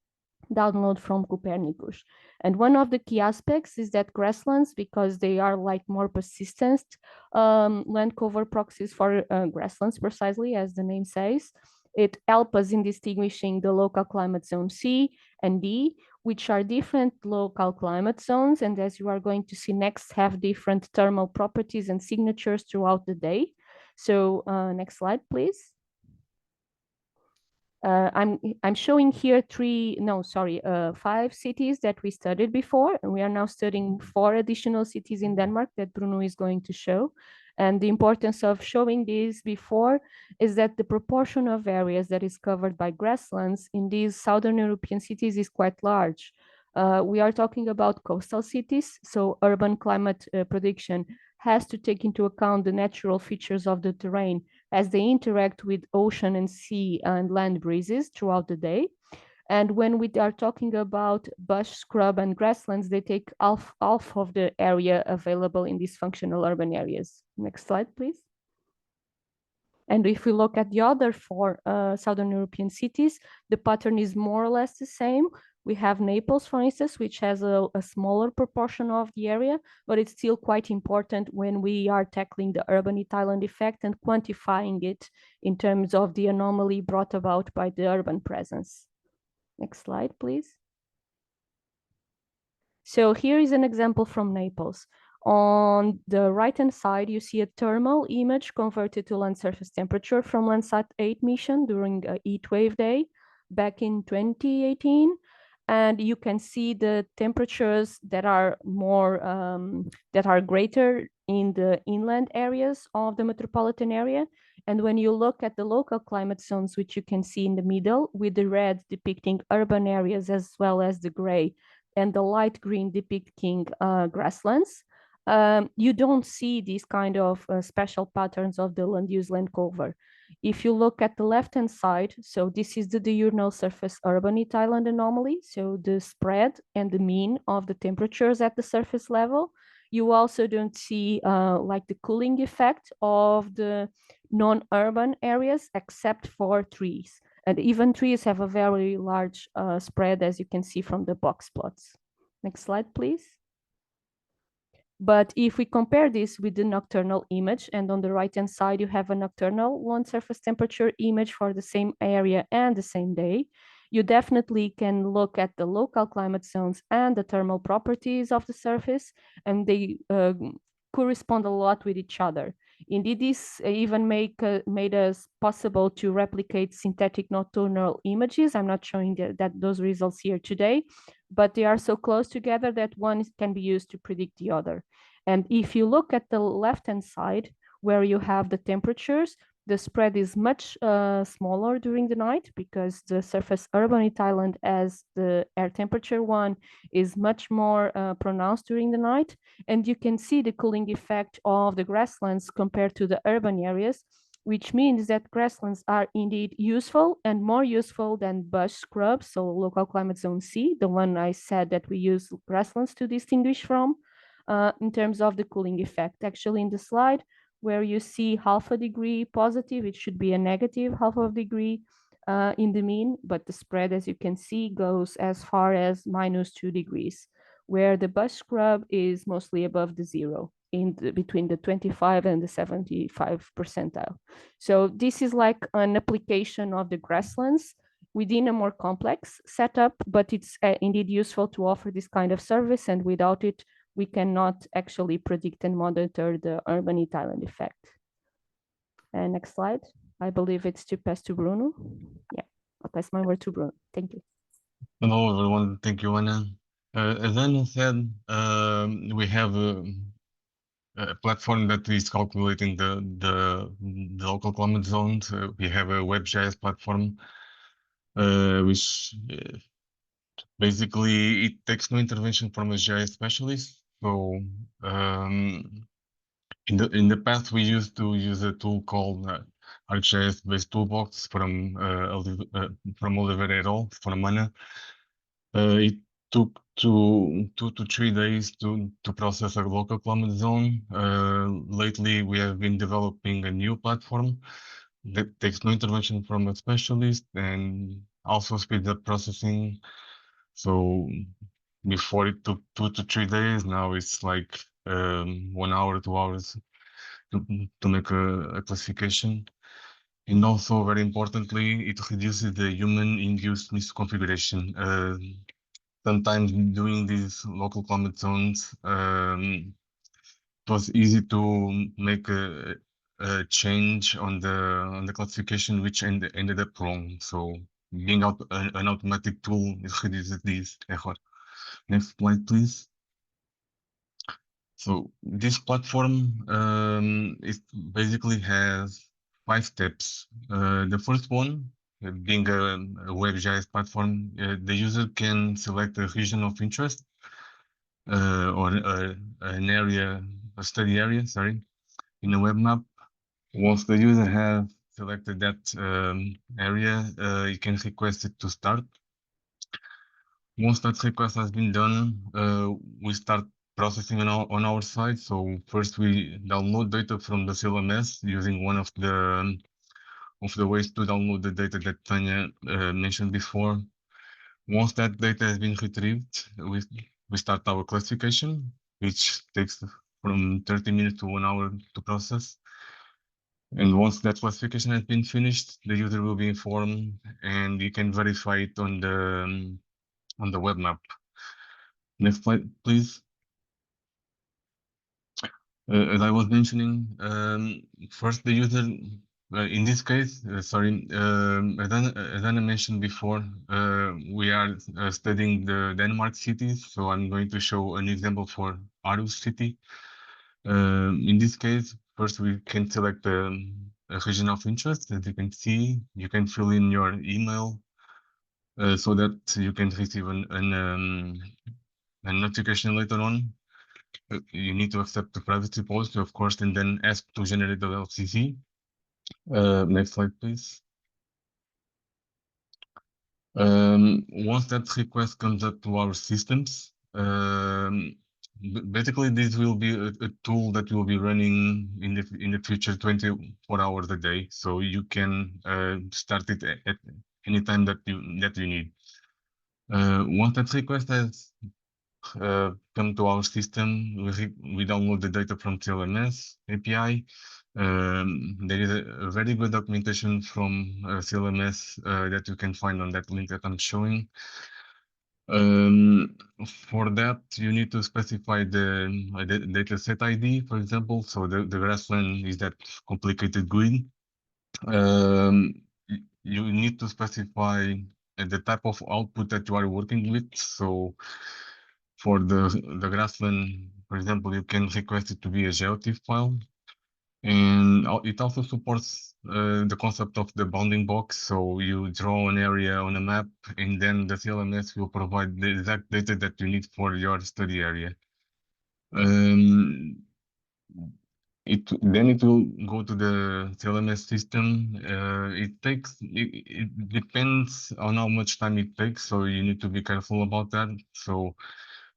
download from Copernicus. And one of the key aspects is that grasslands, because they are like more persistent land cover proxies for grasslands, precisely as the name says, it helps us in distinguishing the local climate zone C and D, which are different local climate zones, and as you are going to see next, have different thermal properties and signatures throughout the day. So next slide, please. I'm showing here 5 cities that we studied before, and we are now studying 4 additional cities in Denmark that Bruno is going to show. And the importance of showing these before is that the proportion of areas that is covered by grasslands in these Southern European cities is quite large. We are talking about coastal cities, so urban climate prediction has to take into account the natural features of the terrain as they interact with ocean and sea and land breezes throughout the day. And when we are talking about bush, scrub, and grasslands, they take half of the area available in these functional urban areas. Next slide, please. And if we look at the other 4 Southern European cities, the pattern is more or less the same. We have Naples, for instance, which has a smaller proportion of the area, but it's still quite important when we are tackling the urban island effect and quantifying it in terms of the anomaly brought about by the urban presence. Next slide, please. So here is an example from Naples. On the right-hand side, you see a thermal image converted to land surface temperature from Landsat 8 mission during a heat wave day back in 2018. And you can see the temperatures that are more, that are greater in the inland areas of the metropolitan area. And when you look at the local climate zones, which you can see in the middle with the red depicting urban areas as well as the gray and the light green depicting grasslands, you don't see these kind of special patterns of the land use land cover. If you look at the left-hand side, so this is the diurnal surface urban island anomaly, so the spread and the mean of the temperatures at the surface level. You also don't see like the cooling effect of the non-urban areas except for trees. And even trees have a very large spread, as you can see from the box plots. Next slide, please. But if we compare this with the nocturnal image, and on the right-hand side, you have a nocturnal land surface temperature image for the same area and the same day, you definitely can look at the local climate zones and the thermal properties of the surface, and they correspond a lot with each other. Indeed, this even made us possible to replicate synthetic nocturnal images. I'm not showing those results here today, but they are so close together that one can be used to predict the other. And if you look at the left-hand side, where you have the temperatures, the spread is much smaller during the night because the surface urban island as the air temperature one is much more pronounced during the night. And you can see the cooling effect of the grasslands compared to the urban areas, which means that grasslands are indeed useful and more useful than bush scrubs, so local climate zone C, the one I said that we use grasslands to distinguish from, in terms of the cooling effect. Actually, in the slide where you see half a degree positive, it should be a negative half of a degree in the mean, but the spread, as you can see, goes as far as -2 degrees, where the bush scrub is mostly above the zero, between the 25 and the 75 percentile. So this is like an application of the grasslands within a more complex setup, but it's indeed useful to offer this kind of service, and without it, we cannot actually predict and monitor the urban heat island effect. And next slide. I believe it's to pass to Bruno. Yeah, I'll pass my word to Bruno. Thank you. Hello, everyone. Thank you, Anna. As Anna said, we have a platform that is calculating the local climate zones. We have a WebGIS platform, which basically it takes no intervention from a GIS specialist. So in the past, we used to use a tool called ArcGIS-based toolbox from Oliver et al. From Anna. It took 2 to 3 days to process a local climate zone. Lately, we have been developing a new platform that takes no intervention from a specialist and also speeds up processing. So before it took 2 to 3 days, now it's like 1 hour, 2 hours to make a classification. And also, very importantly, it reduces the human-induced misconfiguration. Sometimes doing these local climate zones, it was easy to make a change on the classification, which ended up wrong. So being an automatic tool, it reduces this error. Next slide, please. So this platform it basically has 5 steps. The first one, being a WebGIS platform, the user can select a region of interest or an area, a study area, sorry, in a web map. Once the user has selected that area, you can request it to start. Once that request has been done, we start processing on our side. So first we download data from the CLMS using one of the ways to download the data that Tanya mentioned before. Once that data has been retrieved, we start our classification, which takes from 30 minutes to 1 hour to process. And once that classification has been finished, the user will be informed and you can verify it on the web map. Next slide, please. As I was mentioning, first the user, in this case, as Anna mentioned before, we are studying the Denmark cities. So I'm going to show an example for Aarhus city. In this case, first we can select a region of interest. As you can see, you can fill in your email so that you can receive a notification later on. You need to accept the privacy policy, of course, and then ask to generate the VLCC. Next slide, please. Once that request comes up to our systems, basically this will be a tool that will be running in the future 24 hours a day. So you can start it at any time that you need. Once that request has come to our system, we download the data from CLMS API. There is a very good documentation from CLMS that you can find on that link that I'm showing. For that, you need to specify the data set ID, for example. So the grassland is that complicated grid. You need to specify the type of output that you are working with. So for the grassland, for example, you can request it to be a GeoTIFF file. And it also supports the concept of the bounding box. So you draw an area on a map, and then the CLMS will provide the exact data that you need for your study area. then it will go to the CLMS system. It depends on how much time it takes, so you need to be careful about that. So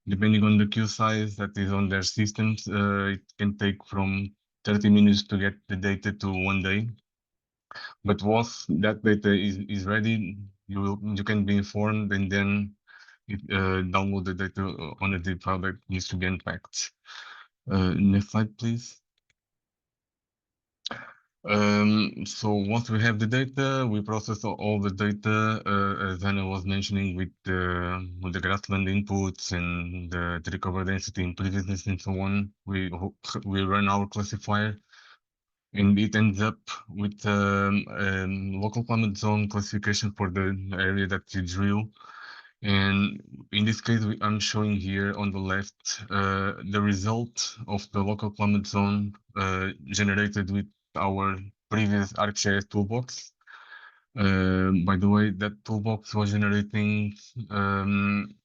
depending on the queue size that is on their systems, it can take from 30 minutes to get the data to 1 day. But once that data is ready, you can be informed, and then download the data on a zip file that needs to be unpacked. Next slide, please. So once we have the data, we process all the data, as Anna was mentioning, with the grassland inputs and the recovered density and previousness and so on. We run our classifier, and it ends up with local climate zone classification for the area that you drill. And in this case, I'm showing here on the left the result of the local climate zone generated with our previous ArcGIS toolbox. By the way, that toolbox was generating an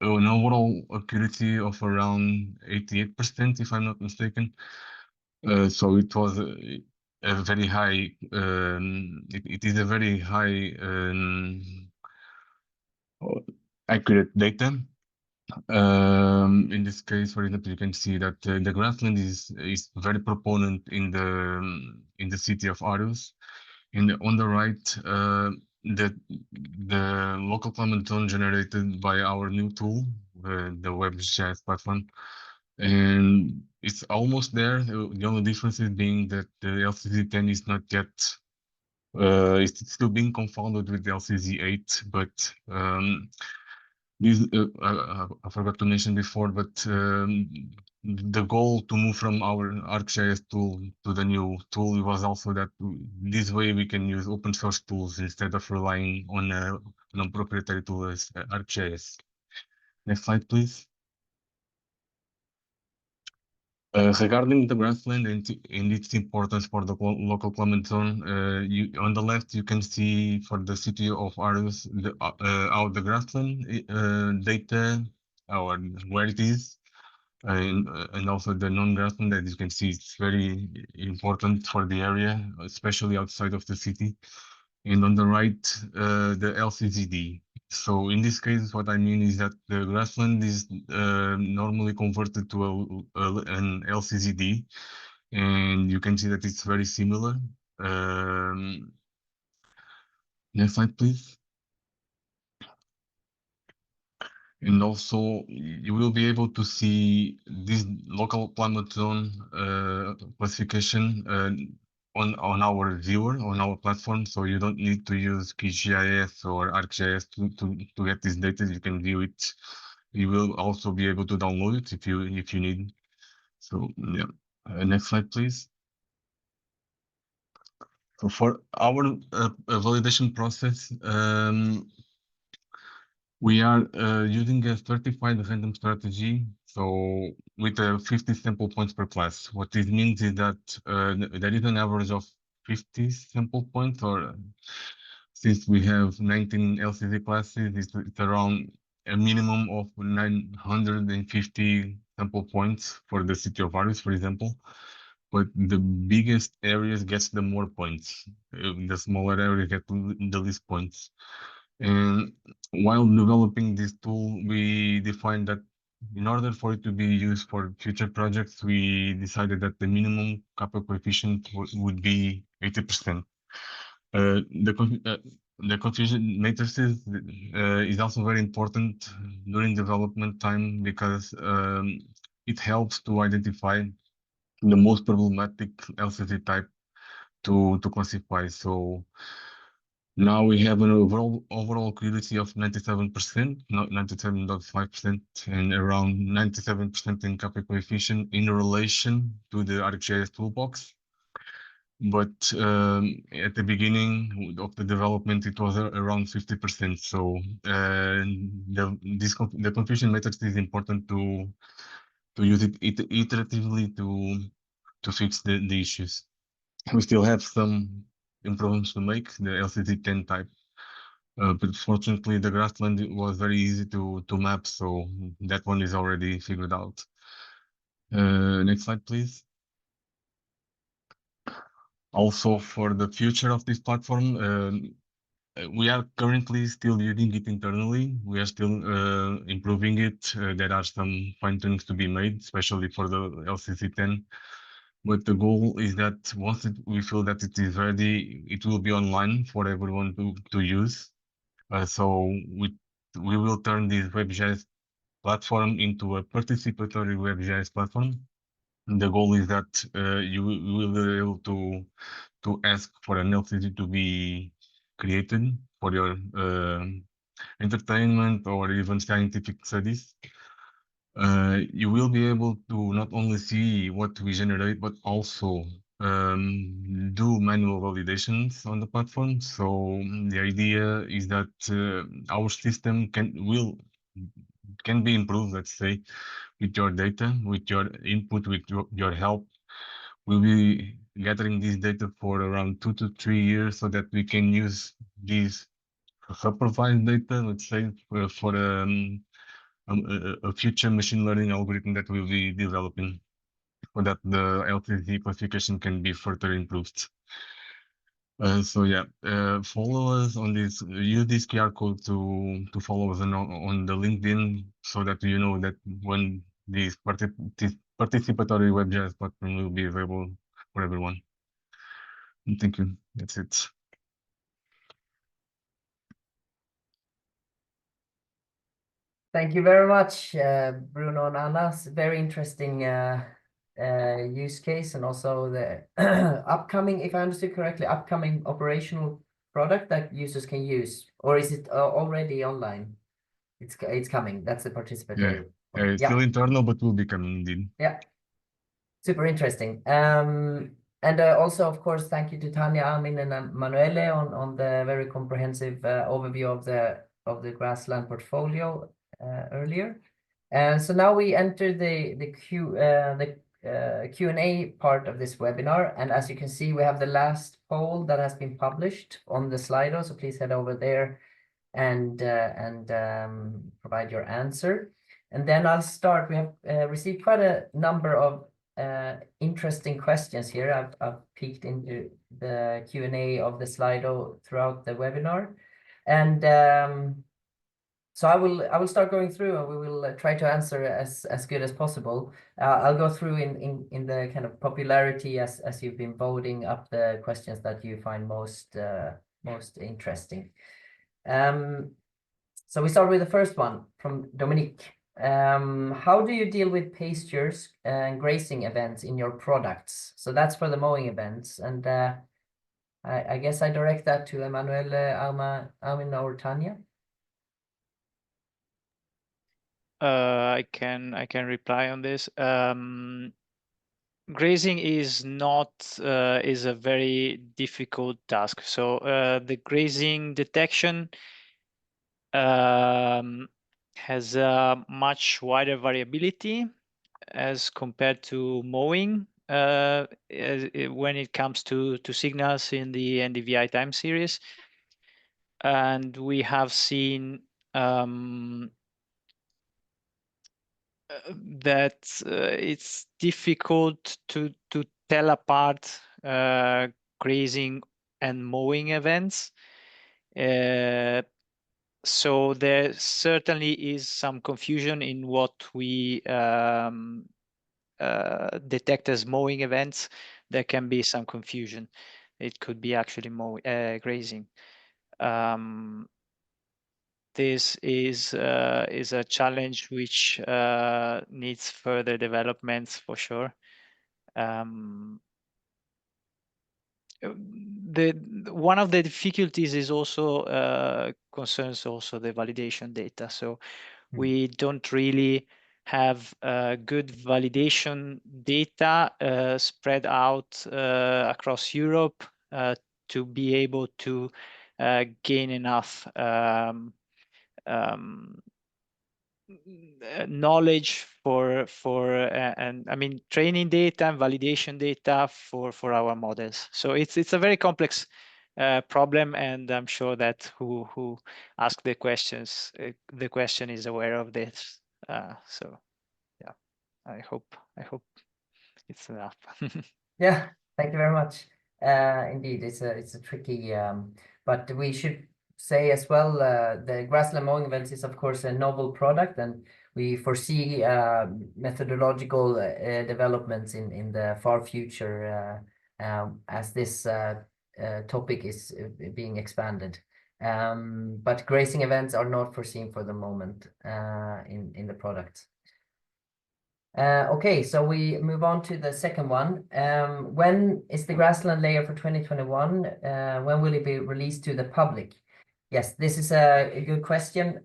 overall accuracy of around 88%, if I'm not mistaken. So it was a very high, it is a very high accurate data. In this case, for example, you can see that the grassland is very proponent in the city of Aarhus. And on the right, the local climate zone generated by our new tool, the WebGIS platform, and it's almost there. The only difference is being that the LCZ10 is not yet. It's still being confounded with the LCZ8, but I forgot to mention before, but the goal to move from our ArcGIS tool to the new tool was also that this way we can use open source tools instead of relying on a non-proprietary tool as ArcGIS. Next slide, please. Regarding the grassland and its importance for the local climate zone, on the left you can see for the city of Aarhus how the grassland data, or where it is, and also the non-grassland, that you can see it's very important for the area, especially outside of the city. And on the right, the LCZD. So in this case, what I mean is that the grassland is normally converted to an LCZD, and you can see that it's very similar. Next slide, please. And also, you will be able to see this local climate zone classification on our viewer, on our platform. So you don't need to use QGIS or ArcGIS to get this data. You can view it. You will also be able to download it if you need. So yeah, next slide, please. So for our validation process, we are using a certified random strategy, so with 50 sample points per class. What this means is that there is an average of 50 sample points, or since we have 19 LCZ classes, it's around a minimum of 950 sample points for the city of Aarhus, for example. But the biggest areas gets the more points. The smaller area get the least points. And while developing this tool, we defined that in order for it to be used for future projects, we decided that the minimum kappa coefficient would be 80%. The confusion matrices is also very important during development time, because it helps to identify the most problematic LCZ type to classify. So now we have an overall accuracy of 97%, not 97.5%, and around 97% in kappa coefficient in relation to the ArcGIS toolbox. But at the beginning of the development, it was around 50%. So the confusion matrix is important to use it iteratively to fix the issues. We still have some improvements to make, the LCZ10 type. But fortunately, the grassland was very easy to map, so that one is already figured out. Next slide, please. Also, for the future of this platform, we are currently still using it internally. We are still improving it. There are some fine tunings to be made, especially for the LCC10. But the goal is that once we feel that it is ready, it will be online for everyone to use. So we will turn this WebGIS platform into a participatory WebGIS platform. The goal is that you will be able to ask for an LCC to be created for your entertainment or even scientific studies. You will be able to not only see what we generate, but also do manual validations on the platform. So the idea is that our system can be improved, let's say, with your data, with your input, with your help. We'll be gathering this data for around 2 to 3 years so that we can use these supervised data, let's say, for a future machine learning algorithm that we'll be developing so that the LCC classification can be further improved. So yeah, follow us on this, use this QR code to follow us on the LinkedIn so that you know that when this participatory WebGIS platform will be available for everyone. And thank you. That's it. Thank you very much, Bruno and Anna. It's a very interesting use case, and also the upcoming, if I understood correctly, upcoming operational product that users can use, or is it already online? It's coming. That's the participatory. It's still internal, but will be coming indeed. Yeah. Super interesting. And also, of course, thank you to Tanya, Armin, and Manuele on the very comprehensive overview of the grassland portfolio earlier. And so now we enter the Q&A part of this webinar. And as you can see, we have the last poll that has been published on the Slido. So please head over there and provide your answer. And then I'll start. We have received quite a number of interesting questions here. I've peeked into the Q&A of the Slido throughout the webinar. And so I will start going through, and we will try to answer as good as possible. I'll go through in the kind of popularity as you've been voting up the questions that you find most interesting. So we start with the first one from Dominique. How do you deal with pastures and grazing events in your products? So that's for the mowing events, and I guess I direct that to Emanuele, Armin, or Tanya. I can reply on this. Grazing is not is a very difficult task. So the grazing detection has a much wider variability as compared to mowing when it comes to signals in the NDVI time series. And we have seen that it's difficult to tell apart grazing and mowing events. So there certainly is some confusion in what we detect as mowing events. There can be some confusion. It could be actually grazing. This is a challenge which needs further developments for sure. One of the difficulties is also concerns also the validation data. So we don't really have good validation data spread out across Europe to be able to gain enough knowledge for and I mean training data and validation data for our models. So it's a very complex problem, and I'm sure that who asked the questions the question is aware of this. So yeah, I hope it's enough. Yeah, thank you very much. Indeed, it's a tricky, but we should say as well, the Grassland Mowing events is of course a novel product, and we foresee methodological developments in the far future as this topic is being expanded. But grazing events are not foreseen for the moment in the product. Okay, so we move on to the second one. When is the grassland layer for 2021? When will it be released to the public? Yes, this is a good question.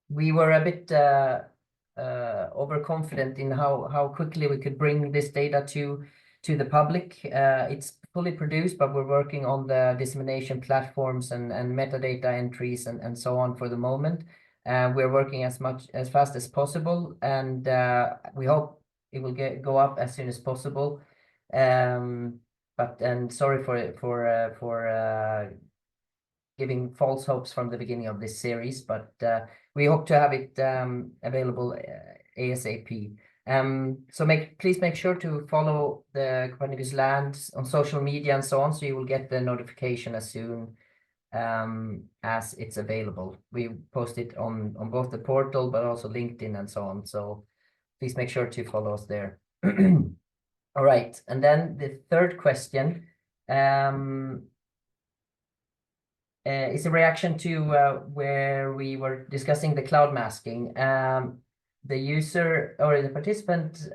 We were a bit overconfident in how quickly we could bring this data to the public. It's fully produced, but we're working on the dissemination platforms and metadata entries and so on for the moment. We're working as fast as possible, and we hope it will go up as soon as possible. But sorry for giving false hopes from the beginning of this series, but we hope to have it available ASAP. So please make sure to follow the Copernicus Land on social media and so on, so you will get the notification as soon as it's available. We post it on both the portal, but also LinkedIn and so on. So please make sure to follow us there. All right, and then the third question is a reaction to where we were discussing the cloud masking. The user or the participant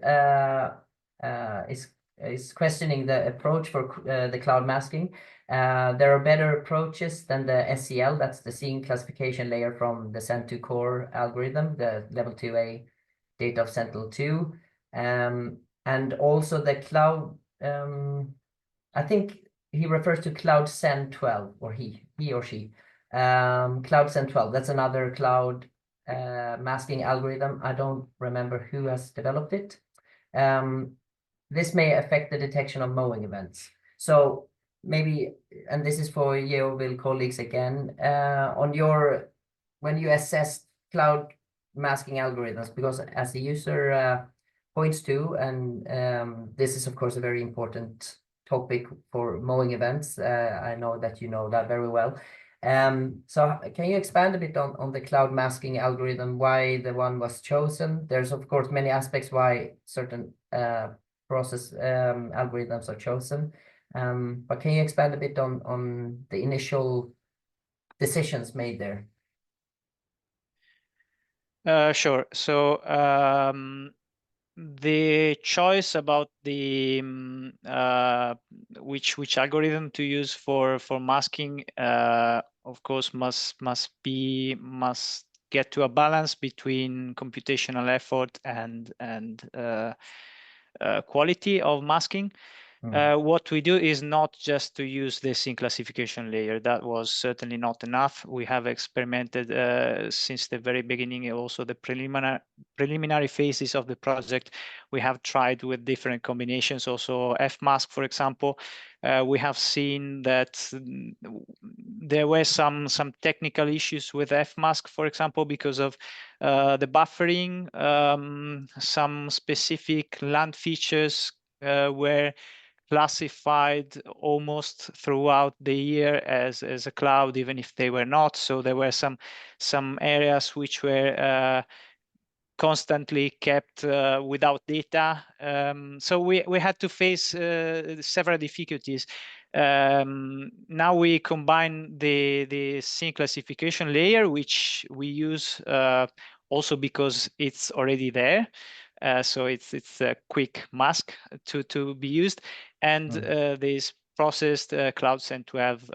is questioning the approach for the cloud masking. There are better approaches than the SCL, that's the scene classification layer from the Sentinel core algorithm, the level 2A data of Sentinel-2. And also the cloud, I think he refers to Cloud Sen 12, or he or she. Cloud Sen 12, that's another cloud masking algorithm. I don't remember who has developed it. This may affect the detection of mowing events. So maybe, and this is for GeoVil colleagues again, when you assess cloud masking algorithms, because as the user points to, and this is of course a very important topic for mowing events. I know that you know that very well. So can you expand a bit on the cloud masking algorithm, why the one was chosen? There's of course many aspects why certain process algorithms are chosen. But can you expand a bit on the initial decisions made there? Sure. So the choice about the which algorithm to use for masking, of course, must get to a balance between computational effort and quality of masking. What we do is not just to use the scene classification layer. That was certainly not enough. We have experimented since the very beginning, also the preliminary phases of the project. We have tried with different combinations, also FMask, for example. We have seen that there were some technical issues with FMask, for example, because of the buffering. Some specific land features were classified almost throughout the year as a cloud, even if they were not. So there were some areas which were constantly kept without data. So we had to face several difficulties. Now we combine the scene classification layer, which we use also because it's already there. So it's a quick mask to be used, and this processed Cloud Sen 12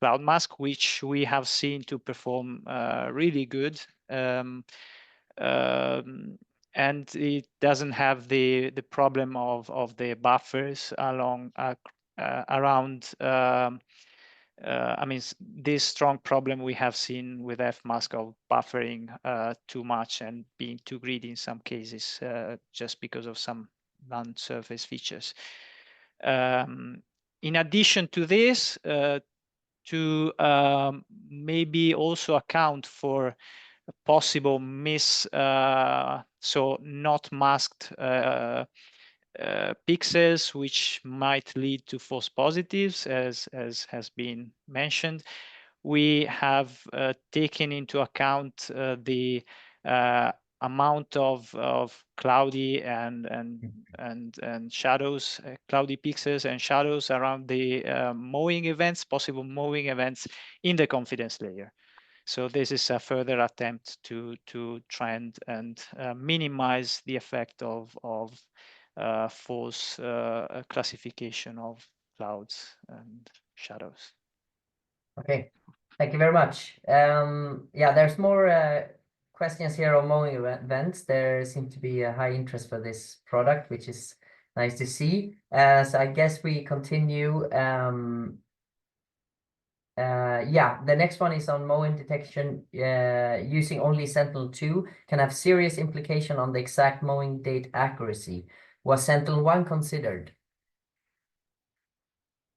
cloud mask, which we have seen to perform really good, and it doesn't have the problem of the buffers around. I mean, this strong problem we have seen with FMask of buffering too much and being too greedy in some cases, just because of some land surface features. In addition to this, to maybe also account for a possible so not masked pixels, which might lead to false positives, as has been mentioned. We have taken into account the amount of cloudy and shadows, cloudy pixels and shadows around the mowing events, possible mowing events in the confidence layer. So this is a further attempt to try and minimize the effect of false classification of clouds and shadows. Okay, thank you very much. Yeah, there's more questions here on mowing events. There seems to be a high interest for this product, which is nice to see. So I guess we continue. Yeah, the next one is on mowing detection. Using only Sentinel-2 can have serious implication on the exact mowing date accuracy. Was Sentinel-1 considered?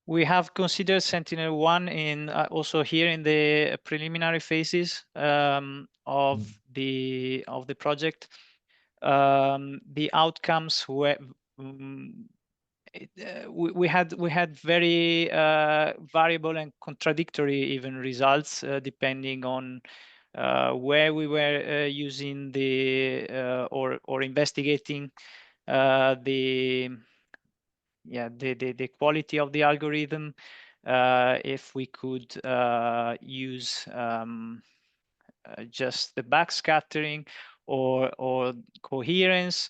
We have considered Sentinel-1 in also here in the preliminary phases of the project. The outcomes were we had very variable and contradictory even results depending on where we were using the or investigating the quality of the algorithm, if we could use just the backscattering or coherence.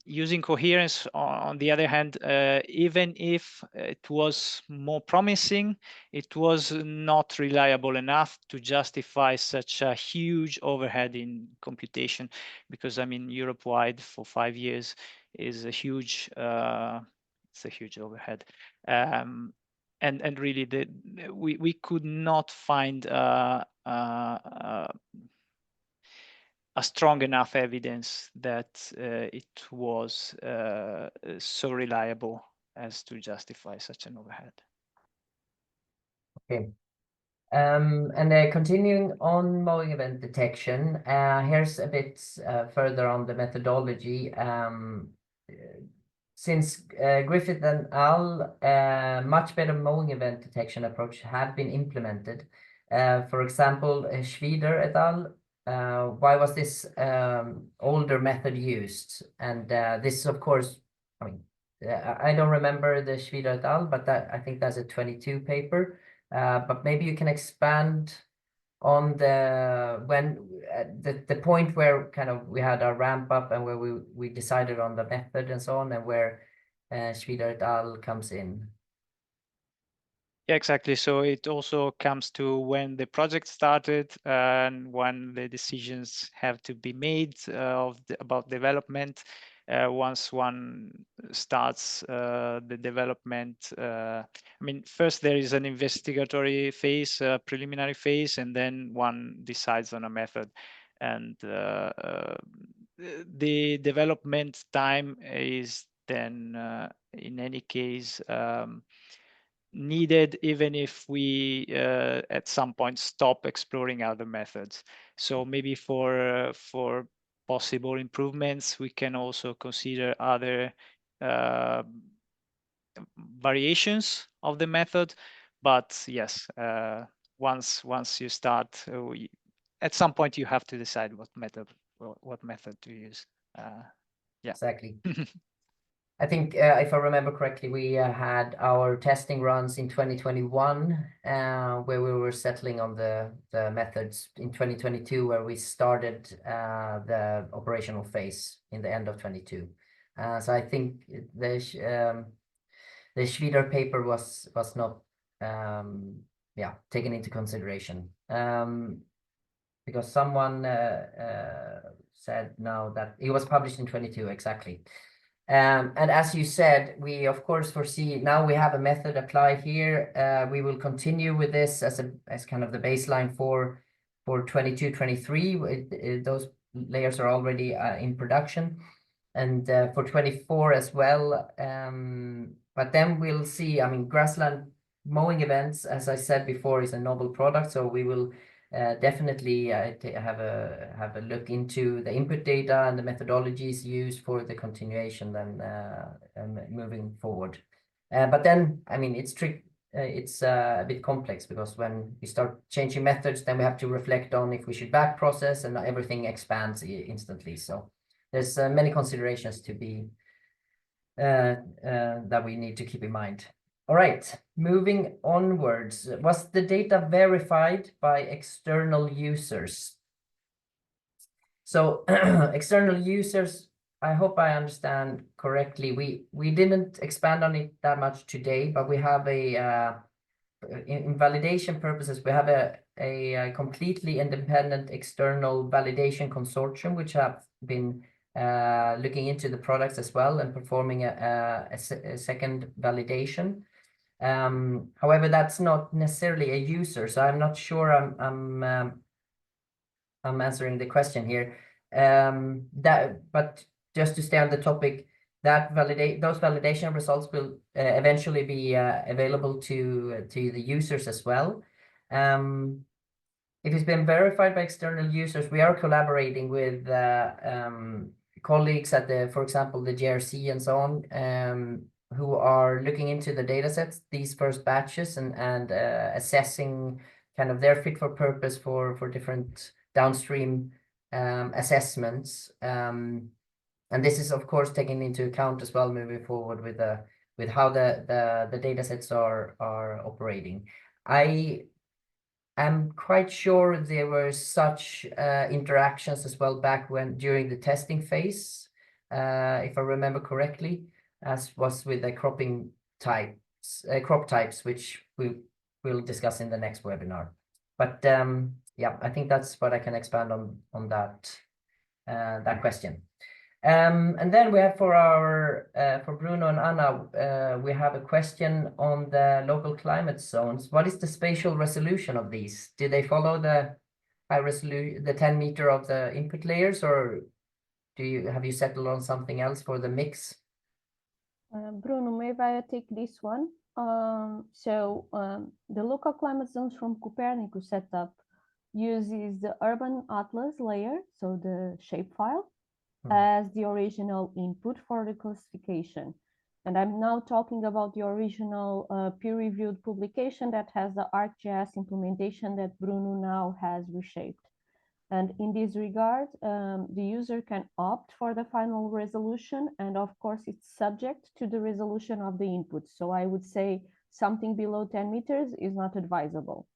Using coherence, on the other hand, even if it was more promising, it was not reliable enough to justify such a huge overhead in computation, because I mean, Europe-wide for 5 years is a huge, it's a huge overhead. And really, we could not find a strong enough evidence that it was so reliable as to justify such an overhead. Okay. And continuing on mowing event detection, here's a bit further on the methodology. Since Griffith and al., much better mowing event detection approach have been implemented. For example, Schwieder et al. Why was this older method used? And this is, of course, I mean, I don't remember the Schwieder et al., but I think that's a 22 paper. But maybe you can expand on the point where kind of we had our ramp up and where we decided on the method and so on, and where Schwieder et al. Comes in. Yeah, exactly. So it also comes to when the project started and when the decisions have to be made about development. Once one starts the development, I mean, first there is an investigatory phase, preliminary phase, and then one decides on a method. And the development time is then, in any case, needed, even if we at some point stop exploring other methods. So maybe for possible improvements, we can also consider other variations of the method. But yes, once you start, at some point you have to decide what method to use. Yeah, Exactly. I think if I remember correctly, we had our testing runs in 2021, where we were settling on the methods in 2022, where we started the operational phase in the end of 22. So I think the Schwieder paper was not taken into consideration, because someone said now that it was published in 22 exactly. And as you said, we of course foresee now we have a method applied here. We will continue with this as kind of the baseline for 22, 23. Those layers are already in production, and for 24 as well. But then we'll see. I mean, grassland mowing events, as I said before, is a novel product, so we will definitely have a look into the input data and the methodologies used for the continuation then moving forward. But then, I mean, it's a bit complex, because when we start changing methods, then we have to reflect on if we should back process, and everything expands instantly. So there's many considerations to be that we need to keep in mind. All right, moving onwards. Was the data verified by external users? So external users, I hope I understand correctly. We didn't expand on it that much today, but we have in validation purposes, we have a completely independent external validation consortium, which have been looking into the products as well and performing a second validation. However, that's not necessarily a user, so I'm not sure I'm answering the question here. But just to stay on the topic, those validation results will eventually be available to the users as well. If it's been verified by external users, we are collaborating with colleagues at for example, the GRC and so on, who are looking into the data sets, these first batches, and assessing kind of their fit for purpose for different downstream assessments. And this is, of course, taken into account as well moving forward with how the data sets are operating. I am quite sure there were such interactions as well back during the testing phase, if I remember correctly, as was with the crop types, which we will discuss in the next webinar. But yeah, I think that's what I can expand on that question. And then we have for Bruno and Anna, we have a question on the local climate zones. What is the spatial resolution of these? Do they follow the high resolution, the 10 meter of the input layers, or have you settled on something else for the mix? Bruno, maybe I take this one. The local climate zones from Copernicus setup uses the urban atlas layer, so the shapefile, as the original input for the classification. And I'm now talking about the original peer-reviewed publication that has the ArcGIS implementation that Bruno now has reshaped. And in this regard, the user can opt for the final resolution, and of course it's subject to the resolution of the input. So I would say something below 10 meters is not advisable.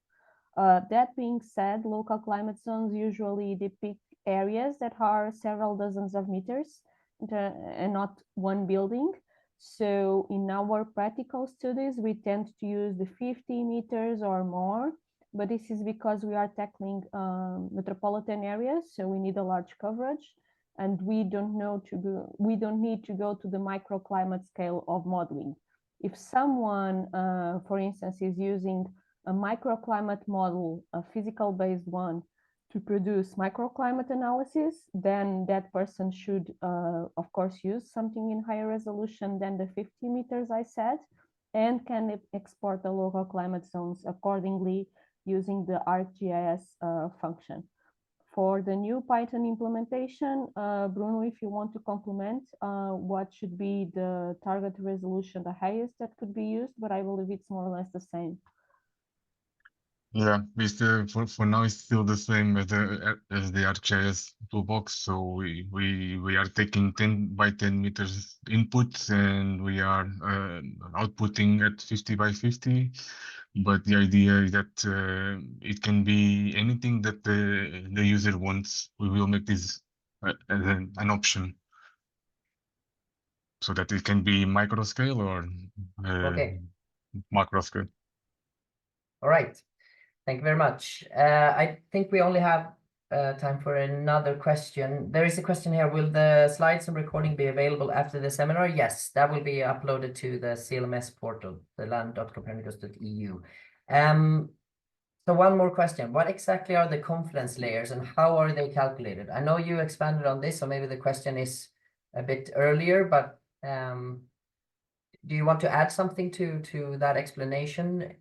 That being said, local climate zones usually depict areas that are several dozens of meters and not one building. So in our practical studies, we tend to use the 50 meters or more, but this is because we are tackling metropolitan areas, so we need a large coverage, and we don't need to go to the microclimate scale of modeling. If someone, for instance, is using a microclimate model, a physical-based one, to produce microclimate analysis, then that person should, of course, use something in higher resolution than the 50 meters I said, and can export the local climate zones accordingly using the ArcGIS function. For the new Python implementation, Bruno, if you want to complement, what should be the target resolution, the highest that could be used, but I believe it's more or less the same. Yeah, for now it's still the same as the ArcGIS toolbox. So we are taking 10 by 10 meters input, and we are outputting at 50 by 50. But the idea is that it can be anything that the user wants. We will make this as an option, so that it can be micro scale or macro scale. All right. Thank you very much. I think we only have time for another question. There is a question here. Will the slides and recording be available after the seminar? Yes, that will be uploaded to the CLMS portal, the land.copernicus.eu. So one more question. What exactly are the confluence layers and how are they calculated? I know you expanded on this, so maybe the question is a bit earlier, but do you want to add something to that explanation?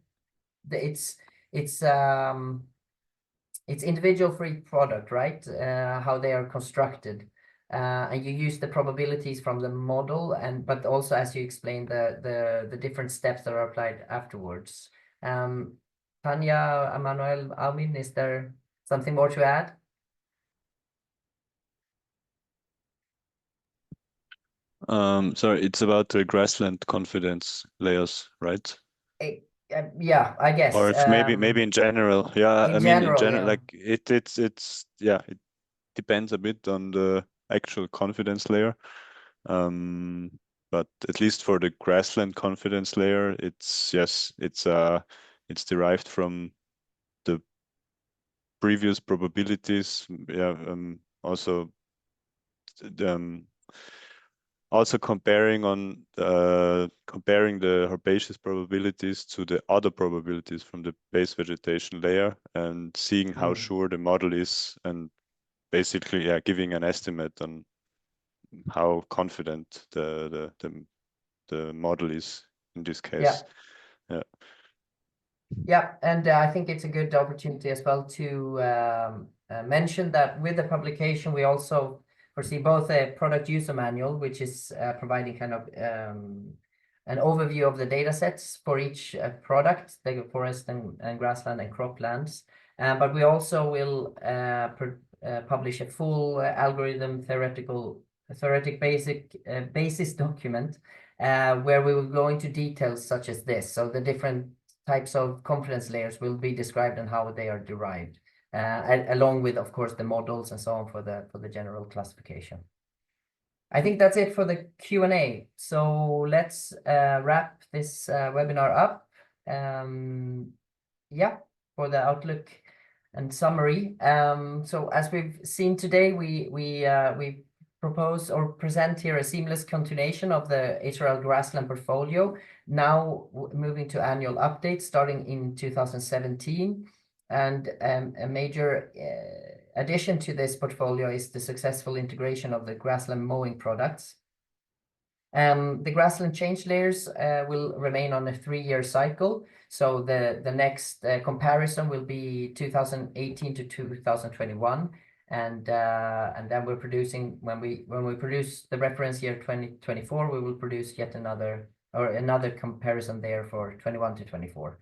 it's individual for each product, right? How they are constructed. And you use the probabilities from the model, but also, as you explained, the different steps that are applied afterwards. Tanya, Emmanuel, Almin, is there something more to add? Sorry, it's about the grassland confidence layers, right? Yeah, I guess. Or if maybe in general. Yeah, in I mean, in general, general, yeah. like it's yeah, it depends a bit on the actual confidence layer. But at least for the grassland confidence layer, it's derived from the previous probabilities. Yeah, also comparing the herbaceous probabilities to the other probabilities from the base vegetation layer and seeing how sure the model is, and basically giving an estimate on how confident the model is in this case. Yeah, and I think it's a good opportunity as well to mention that with the publication, we also foresee both a product user manual, which is providing kind of an overview of the data sets for each product, the forest and grassland and croplands. But we also will publish a full algorithm theoretic basis document where we will go into details such as this. So the different types of confidence layers will be described and how they are derived, along with, of course, the models and so on for the general classification. I think that's it for the Q&A. So let's wrap this webinar up. Yeah, for the outlook and summary. So as we've seen today, we propose or present here a seamless continuation of the HRL Grassland portfolio, now moving to annual updates starting in 2017. And a major addition to this portfolio is the successful integration of the grassland mowing products. The grassland change layers will remain on a 3-year cycle. So the next comparison will be 2018 to 2021. And then we're producing, when we produce the reference year 2024, we will produce yet another comparison there for 21 to 24.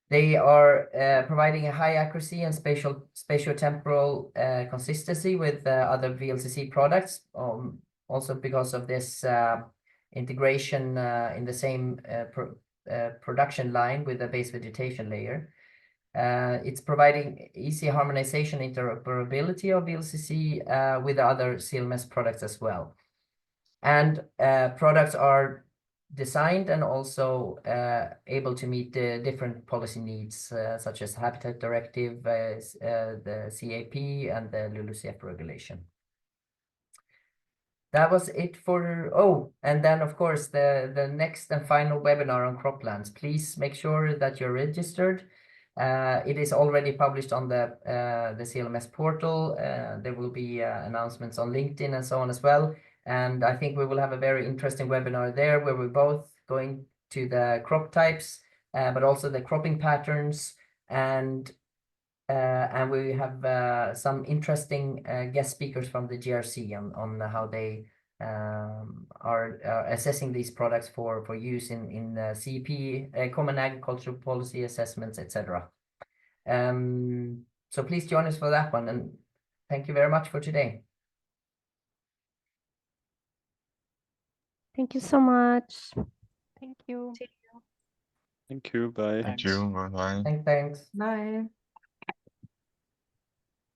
They are providing a high accuracy and spatio-temporal consistency with other VLCC products, also because of this integration in the same production line with the base vegetation layer. It's providing easy harmonization interoperability of VLCC with other CLMS products as well. And products are designed and also able to meet the different policy needs, such as Habitat Directive, the CAP, and the LULUCF regulation. That was it for, and then of course the next and final webinar on croplands. Please make sure that you're registered. It is already published on the CLMS portal. There will be announcements on LinkedIn and so on as well. And I think we will have a very interesting webinar there where we're both going to the crop types, but also the cropping patterns, and we have some interesting guest speakers from the GRC on how they are assessing these products for use in CEP, Common Agricultural Policy assessments, etc. So please join us for that one, and thank you very much for today. Thank you so much. Thank you. Thank you. Bye. Thank you. Bye bye. Thanks. Bye.